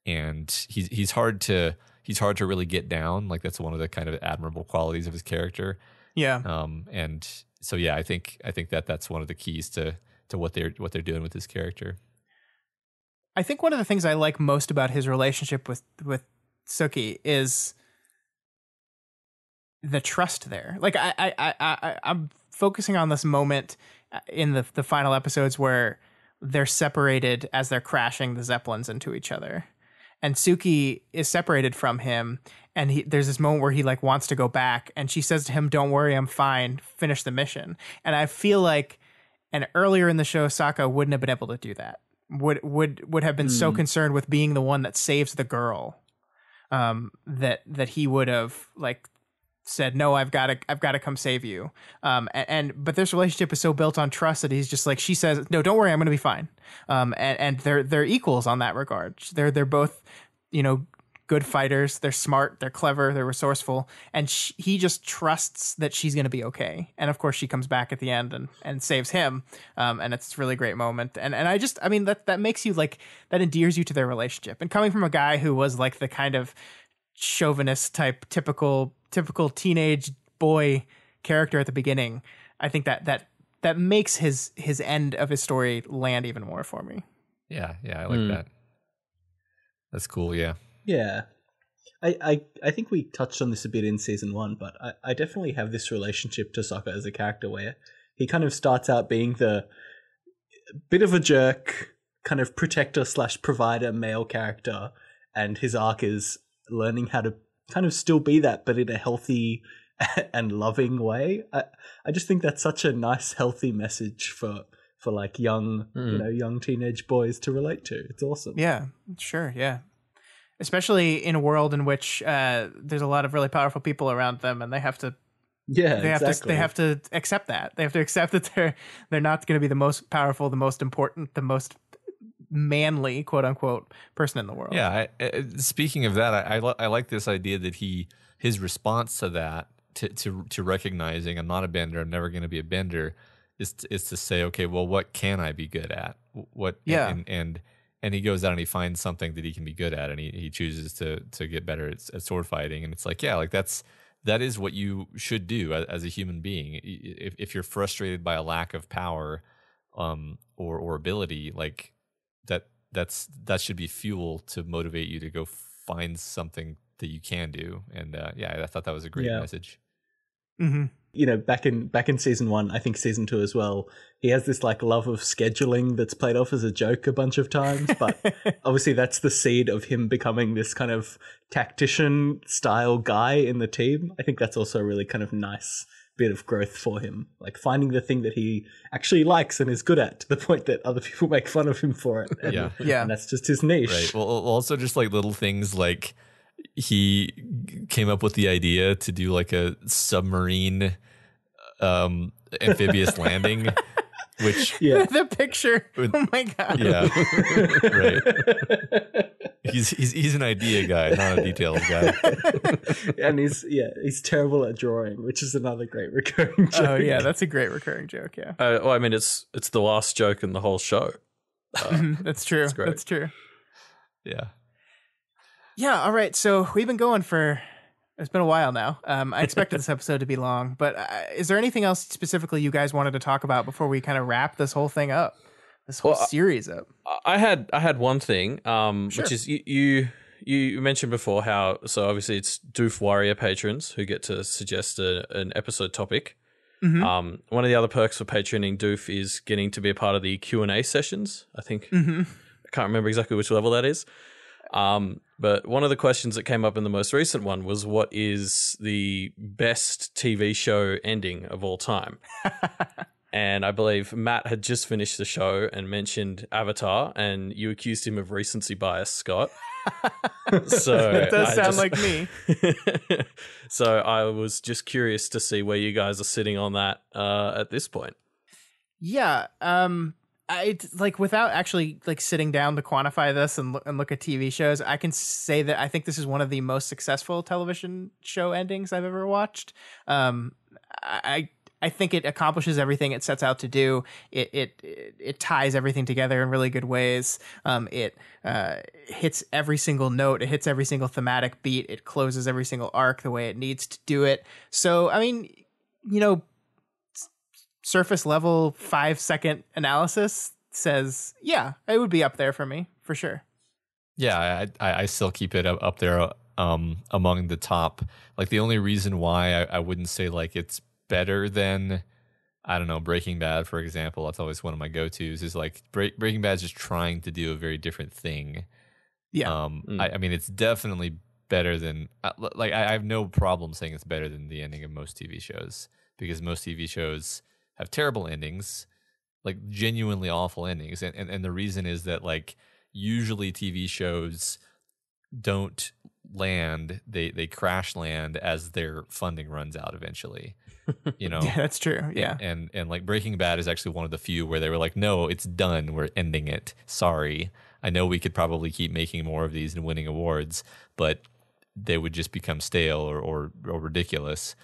S3: and he's hard to really get down. Like that's one of the kind of admirable qualities of his character.
S2: Yeah.
S3: And so yeah, I think that's one of the keys to what they're doing with his character.
S2: I think one of the things I like most about his relationship with Suki is the trust there. Like I'm focusing on this moment in the final episodes where they're separated as they're crashing the Zeppelins into each other. And Suki is separated from him, and there's this moment where he like wants to go back, and she says to him, "Don't worry, I'm fine. Finish the mission." And I feel like, and earlier in the show, Sokka wouldn't have been able to do that. Would have been so concerned with being the one that saves the girl, that he would have like said, "No, I've got to come save you." But this relationship is so built on trust that he's just like, she says, "No, don't worry, I'm going to be fine." And they're equals on that regard. They're both, good fighters. They're smart, they're clever, they're resourceful, and he just trusts that she's going to be okay. And of course, she comes back at the end and saves him. And it's a really great moment. And that makes you like, that endears you to their relationship. And coming from a guy who was like the kind of chauvinist type, typical teenage boy character at the beginning, I think that makes his end of his story land even more for me.
S3: Yeah, I like that. That's cool. Yeah.
S4: I think we touched on this a bit in season 1, but I definitely have this relationship to Sokka as a character where he kind of starts out being the bit of a jerk, kind of protector / provider male character, and his arc is learning how to kind of still be that, but in a healthy and loving way. I just think that's such a nice, healthy message for like young teenage boys to relate to. It's awesome.
S2: Yeah, sure. Yeah. Especially in a world in which there's a lot of really powerful people around them, and they have to accept that. They have to accept that they're not going to be the most powerful, the most important, the most manly, quote unquote, person in the world.
S3: Yeah. Speaking of that, I like this idea that his response to that, to recognizing I'm not a bender, I'm never going to be a bender, is to say, okay, well, what can I be good at? And he goes out and he finds something that he can be good at, and he chooses to get better at sword fighting. And it's like, yeah, like that is what you should do as a human being. If you're frustrated by a lack of power or ability, like that should be fuel to motivate you to go find something that you can do. And I thought that was a great message.
S2: Mm-hmm.
S4: Back in season 1, I think season 2 as well, he has this like love of scheduling that's played off as a joke a bunch of times, but obviously that's the seed of him becoming this kind of tactician style guy in the team. I think that's also a really kind of nice bit of growth for him, like finding the thing that he actually likes and is good at, to the point that other people make fun of him for it. And, and that's just his niche.
S3: Right. Well, also just like little things, like he came up with the idea to do like a submarine amphibious landing, which
S2: the picture. Oh my god.
S3: Yeah. Right. He's an idea guy, not a details guy.
S4: And he's terrible at drawing, which is another great recurring joke.
S2: Oh yeah, that's a great recurring joke. Yeah.
S5: Well, I mean, it's the last joke in the whole show.
S2: That's true. That's true.
S3: Yeah.
S2: Yeah, all right. So we've been going it's been a while now. I expected this episode to be long, but is there anything else specifically you guys wanted to talk about before we kind of wrap this whole thing up, this whole series up?
S5: I had one thing,
S2: Sure.
S5: which is you mentioned before how, so obviously it's Doof Warrior patrons who get to suggest an episode topic.
S2: Mm-hmm.
S5: One of the other perks for patroning Doof is getting to be a part of the Q&A sessions, I think.
S2: Mm-hmm.
S5: I can't remember exactly which level that is. But one of the questions that came up in the most recent one was, what is the best TV show ending of all time? And I believe Matt had just finished the show and mentioned Avatar, and you accused him of recency bias, Scott. So
S2: It does sound like me.
S5: So I was just curious to see where you guys are sitting on that at this point.
S2: Yeah, I like, without actually like sitting down to quantify this and look at TV shows, I can say that I think this is one of the most successful television show endings I've ever watched. I think it accomplishes everything it sets out to do. It ties everything together in really good ways. It hits every single note. It hits every single thematic beat. It closes every single arc the way it needs to do it. So, I mean, you know, surface level 5-second analysis says, yeah, it would be up there for me for sure.
S3: Yeah, I still keep it up there among the top. Like, the only reason why I wouldn't say like it's better than, I don't know, Breaking Bad, for example. That's always one of my go-tos, is like Breaking Bad is just trying to do a very different thing.
S2: Yeah.
S3: I mean, it's definitely better than, like, I have no problem saying it's better than the ending of most TV shows, because most TV shows have terrible endings, like genuinely awful endings. And the reason is that, like, usually TV shows don't land, they crash land as their funding runs out eventually. You know?
S2: Yeah, that's true. Yeah.
S3: And like Breaking Bad is actually one of the few where they were like, no, it's done. We're ending it. Sorry. I know we could probably keep making more of these and winning awards, but they would just become stale or ridiculous.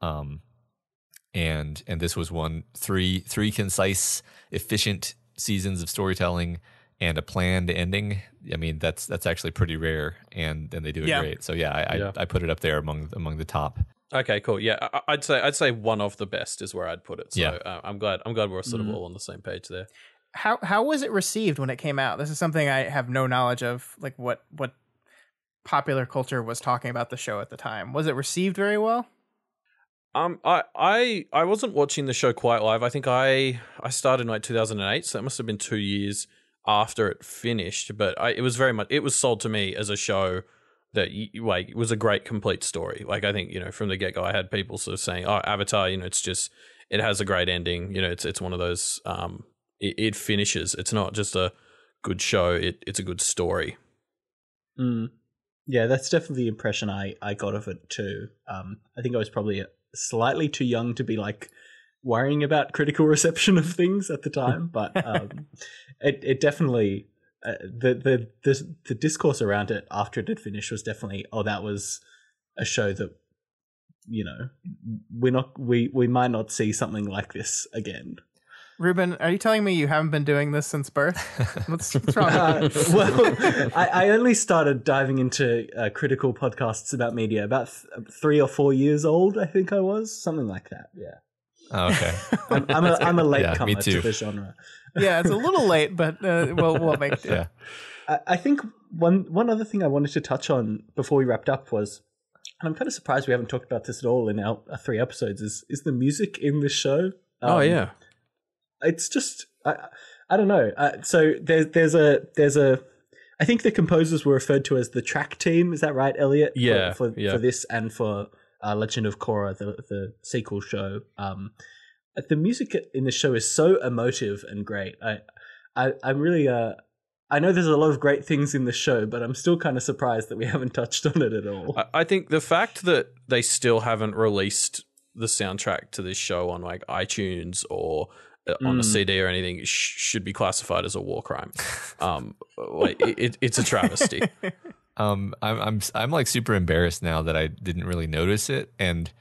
S3: And this was three concise, efficient seasons of storytelling and a planned ending. I mean, that's actually pretty rare, and they do it great. So yeah, I put it up there among the top.
S5: Okay, cool. Yeah, I'd say one of the best is where I'd put it. So
S3: Yeah.
S5: I'm glad we're sort of all on the same page there.
S2: How was it received when it came out? This is something I have no knowledge of, like what popular culture was talking about the show at the time. Was it received very well?
S5: I wasn't watching the show quite live. I think I started in like 2008, so it must have been 2 years after it finished. But it was sold to me as a show that it was a great complete story. Like, I think, you know, from the get go, I had people sort of saying, "Oh, Avatar, you know, it has a great ending. You know, it's one of those. It finishes. It's not just a good show. It's a good story."
S4: Yeah, that's definitely the impression I got of it too. I think I was probably slightly too young to be like worrying about critical reception of things at the time, but it definitely the discourse around it after it had finished was definitely, oh, that was a show that, you know, we might not see something like this again.
S2: Ruben, are you telling me you haven't been doing this since birth? What's wrong with you?
S4: Well, I only started diving into critical podcasts about media about 3 or 4 years old, I think I was. Something like that, yeah.
S3: Oh, okay.
S4: I'm a late
S3: Yeah,
S4: comer
S3: me too.
S4: to the genre.
S2: Yeah, it's a little late, but we'll make do.
S3: Yeah.
S4: I think one other thing I wanted to touch on before we wrapped up was, and I'm kind of surprised we haven't talked about this at all in our 3 episodes, is the music in this show.
S5: Yeah.
S4: It's just I don't know. So there's a I think the composers were referred to as the track team. Is that right, Elliot?
S5: Yeah.
S4: For this and for Legend of Korra, the sequel show. The music in the show is so emotive and great. I'm really I know there's a lot of great things in the show, but I'm still kind of surprised that we haven't touched on it at all.
S5: I think the fact that they still haven't released the soundtrack to this show on like iTunes or on a CD or anything should be classified as a war crime. It's a travesty.
S3: I'm like super embarrassed now that I didn't really notice it, and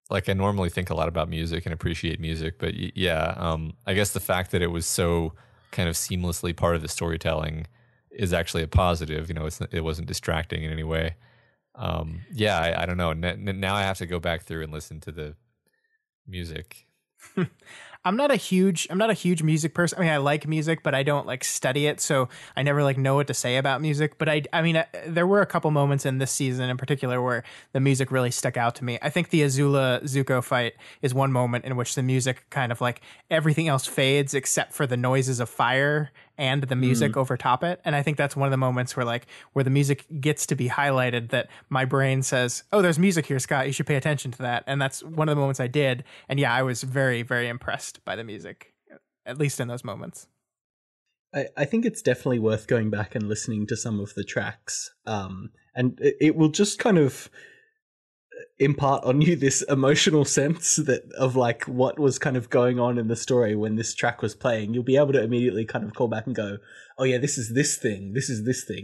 S3: like I normally think a lot about music and appreciate music, but I guess the fact that it was so kind of seamlessly part of the storytelling is actually a positive. You know, it wasn't distracting in any way. I don't know. Now I have to go back through and listen to the music.
S2: I'm not a huge music person. I mean, I like music, but I don't like study it, so I never like know what to say about music. But I mean, there were a couple moments in this season in particular where the music really stuck out to me. I think the Azula Zuko fight is one moment in which the music kind of like everything else fades except for the noises of fire and the music over top it. And I think that's one of the moments where the music gets to be highlighted, that my brain says, oh, there's music here, Scott, you should pay attention to that. And that's one of the moments I did. And yeah, I was very, very impressed by the music, at least in those moments.
S4: I think it's definitely worth going back and listening to some of the tracks. And it will just kind of impart on you this emotional sense of like what was kind of going on in the story when this track was playing. You'll be able to immediately kind of call back and go, oh yeah, this is this thing.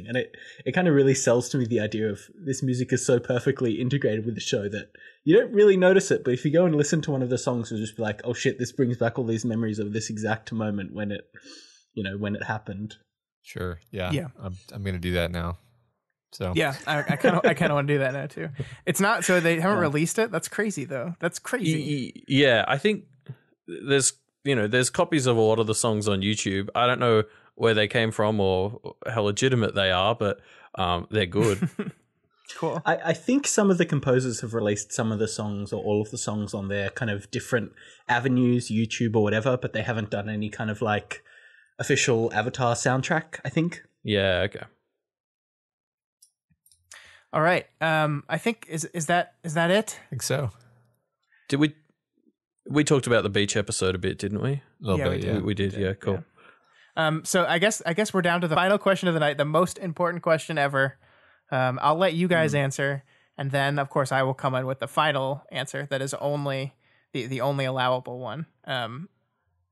S4: And it kind of really sells to me the idea of this music is so perfectly integrated with the show that you don't really notice it. But if you go and listen to one of the songs, you'll just be like, oh shit, this brings back all these memories of this exact moment when it happened.
S3: Sure. Yeah.
S2: Yeah.
S3: I'm going to do that now. So
S2: yeah, I kind of want to do that now too. It's not, so they haven't released it. That's crazy though. That's crazy.
S5: Yeah, I think there's copies of a lot of the songs on YouTube. I don't know where they came from or how legitimate they are, but they're good.
S2: Cool.
S4: I think some of the composers have released some of the songs or all of the songs on their kind of different avenues, YouTube or whatever, but they haven't done any kind of like official Avatar soundtrack, I think.
S5: Yeah, okay.
S2: All right. I think is that it?
S3: I think so.
S5: Did we talked about the beach episode a bit, didn't we?
S3: A little bit, yeah.
S5: We did, yeah, cool.
S2: Yeah. So I guess we're down to the final question of the night, the most important question ever. I'll let you guys answer, and then of course I will come in with the final answer that is only the only allowable one.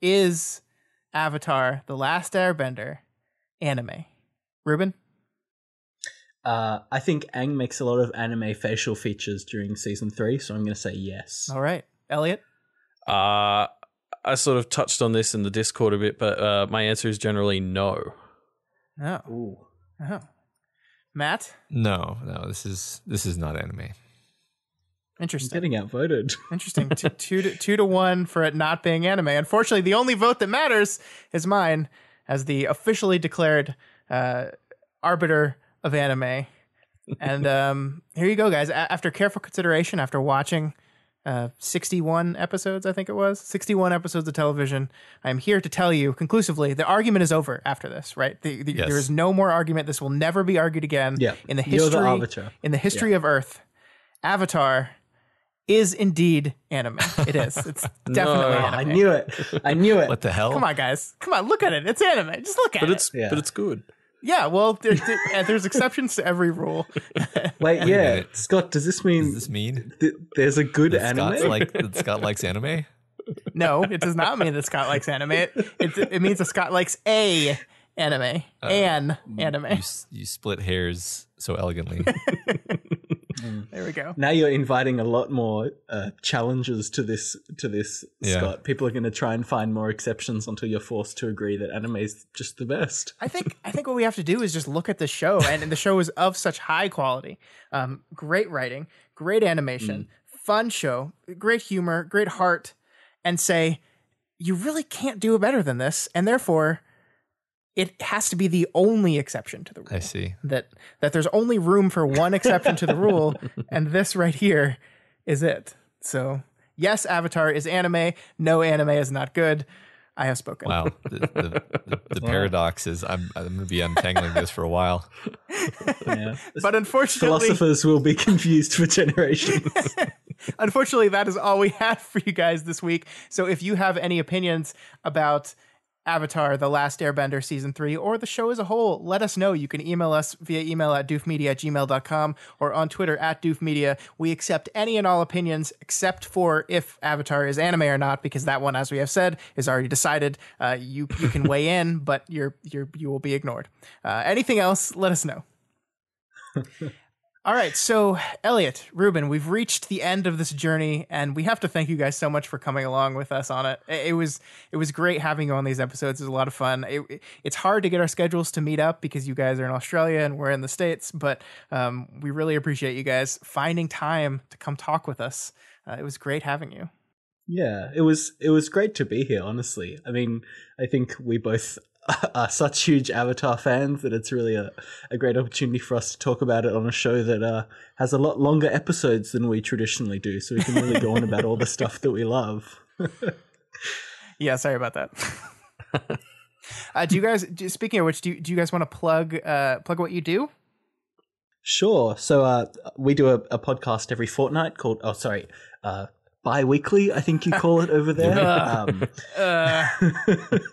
S2: Is Avatar: The Last Airbender anime? Ruben?
S4: I think Aang makes a lot of anime facial features during season 3, so I'm going to say yes.
S2: All right. Elliot?
S5: I sort of touched on this in the Discord a bit, but my answer is generally no.
S2: Oh.
S4: Ooh.
S2: Oh. Matt?
S3: No, this is not anime.
S2: Interesting.
S4: I'm getting outvoted.
S2: Interesting. two to one for it not being anime. Unfortunately, the only vote that matters is mine as the officially declared arbiter of anime. And here you go, guys. After careful consideration, after watching 61 episodes, I think it was 61 episodes of television, I am here to tell you conclusively the argument is over after this, right?
S3: Yes.
S2: There is no more argument. This will never be argued again in the
S4: You're
S2: history
S4: the arbiter.
S2: in the history of Earth. Avatar is indeed anime. It is. It's definitely anime.
S4: I knew it.
S3: What the hell?
S2: Come on, guys. Come on, look at it. It's anime. Just look at it.
S5: But it's good.
S2: Yeah, well, there's exceptions to every rule.
S4: Wait, yeah. Scott, does this mean there's a good anime?
S3: Scott likes anime?
S2: No, it does not mean that Scott likes anime. It means that Scott likes a anime. An anime.
S3: You split hairs so elegantly.
S2: There we go.
S4: Now you're inviting a lot more challenges to this,
S3: Yeah.
S4: Scott. People are going to try and find more exceptions until you're forced to agree that anime is just the best.
S2: I think what we have to do is just look at the show, and the show is of such high quality, great writing, great animation, fun show, great humor, great heart, and say you really can't do it better than this, and therefore it has to be the only exception to the rule.
S3: I see.
S2: That there's only room for one exception to the rule, and this right here is it. So, yes, Avatar is anime. No, anime is not good. I have spoken.
S3: Wow. The paradox is I'm going to be untangling this for a while.
S4: Yeah.
S2: But unfortunately,
S4: Philosophers will be confused for generations.
S2: unfortunately, that is all we have for you guys this week. So if you have any opinions about Avatar: The Last Airbender Season 3 or the show as a whole, let us know. You can email us via email at doofmedia@gmail.com or on Twitter @doofmedia. We accept any and all opinions except for if Avatar is anime or not, because that one, as we have said, is already decided. You can weigh in, but you will be ignored. Anything else, let us know. All right, so Elliot, Ruben, we've reached the end of this journey, and we have to thank you guys so much for coming along with us on it. It was great having you on these episodes. It was a lot of fun. It's hard to get our schedules to meet up because you guys are in Australia and we're in the States, but we really appreciate you guys finding time to come talk with us. It was great having you.
S4: Yeah, it was great to be here, honestly. I mean, I think we both are such huge Avatar fans that it's really a great opportunity for us to talk about it on a show that has a lot longer episodes than we traditionally do, so we can really go on about all the stuff that we love.
S2: Yeah, sorry about that. Do you guys? Speaking of which, do you guys want to plug what you do?
S4: Sure. So we do a podcast every fortnight called bi-weekly, I think you call it over there.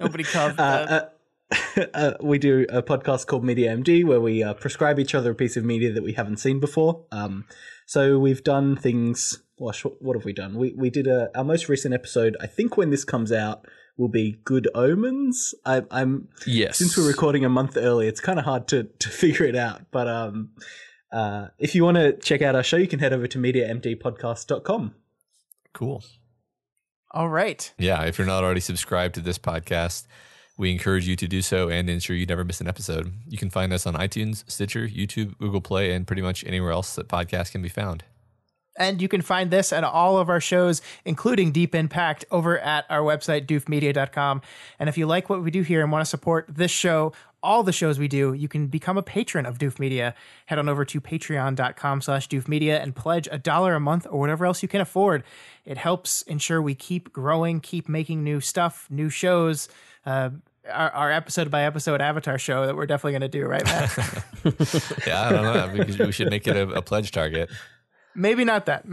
S2: Nobody calls it that.
S4: We do a podcast called Media MD where we prescribe each other a piece of media that we haven't seen before. So we've done things. Gosh, what have we done? We did our most recent episode. I think when this comes out will be Good Omens.
S5: Yes.
S4: Since we're recording a month early, it's kind of hard to figure it out. But if you want to check out our show, you can head over to mediamdpodcast.com.
S3: Cool.
S2: All right.
S3: Yeah, if you're not already subscribed to this podcast, we encourage you to do so and ensure you never miss an episode. You can find us on iTunes, Stitcher, YouTube, Google Play, and pretty much anywhere else that podcasts can be found.
S2: And you can find this and all of our shows, including Deep Impact, over at our website, doofmedia.com. And if you like what we do here and want to support this show, all the shows we do, you can become a patron of Doof Media. Head on over to patreon.com/doofmedia and pledge $1 a month or whatever else you can afford. It helps ensure we keep growing, keep making new stuff, new shows, our episode by episode Avatar show that we're definitely going to do, right, Matt?
S3: Yeah, I don't know. Because we should make it a pledge target.
S2: Maybe not that.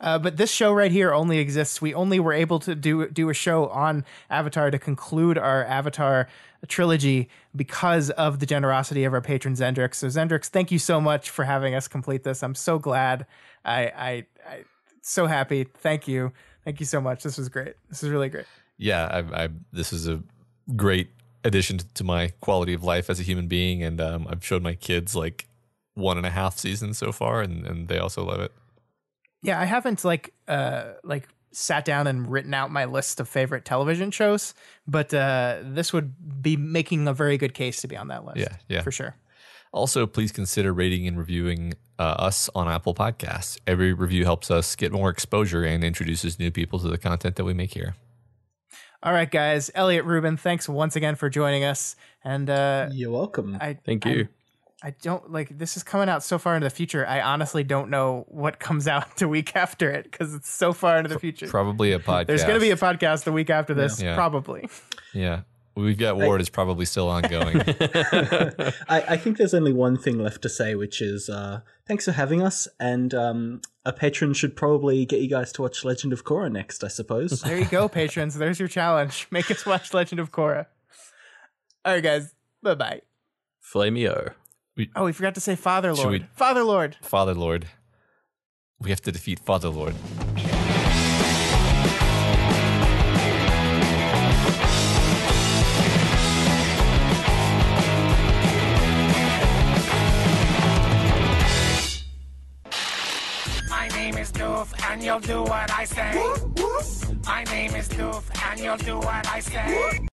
S2: But this show right here only exists. We only were able to do a show on Avatar to conclude our Avatar trilogy because of the generosity of our patron Zendrix. So Zendrix, thank you so much for having us complete this. I'm so glad. I so happy. Thank you. Thank you so much. This was great. This is really great.
S3: Yeah, this is a great addition to my quality of life as a human being, and I've showed my kids like 1.5 seasons so far, and they also love it.
S2: Yeah, I haven't like sat down and written out my list of favorite television shows, but this would be making a very good case to be on that list.
S3: Yeah,
S2: for sure.
S3: Also, please consider rating and reviewing us on Apple Podcasts. Every review helps us get more exposure and introduces new people to the content that we make here.
S2: All right, guys. Elliot Rubin, thanks once again for joining us. And
S4: you're welcome.
S5: Thank you.
S2: I don't this is coming out so far into the future. I honestly don't know what comes out the week after it because it's so far into the future.
S3: Probably a podcast.
S2: There's going to be a podcast the week after this,
S3: Yeah.
S2: probably.
S3: Yeah. We've got Ward is probably still ongoing.
S4: I think there's only one thing left to say, which is thanks for having us. And a patron should probably get you guys to watch Legend of Korra next, I suppose.
S2: There you go, patrons. There's your challenge. Make us watch Legend of Korra. All right, guys. Bye-bye.
S5: Flameo.
S2: We forgot to say Father Lord.
S3: we-
S2: Father Lord.
S3: Father Lord. We have to defeat Father Lord.
S6: My name is Doof, and you'll do what I say. My name is Doof, and you'll do what I say.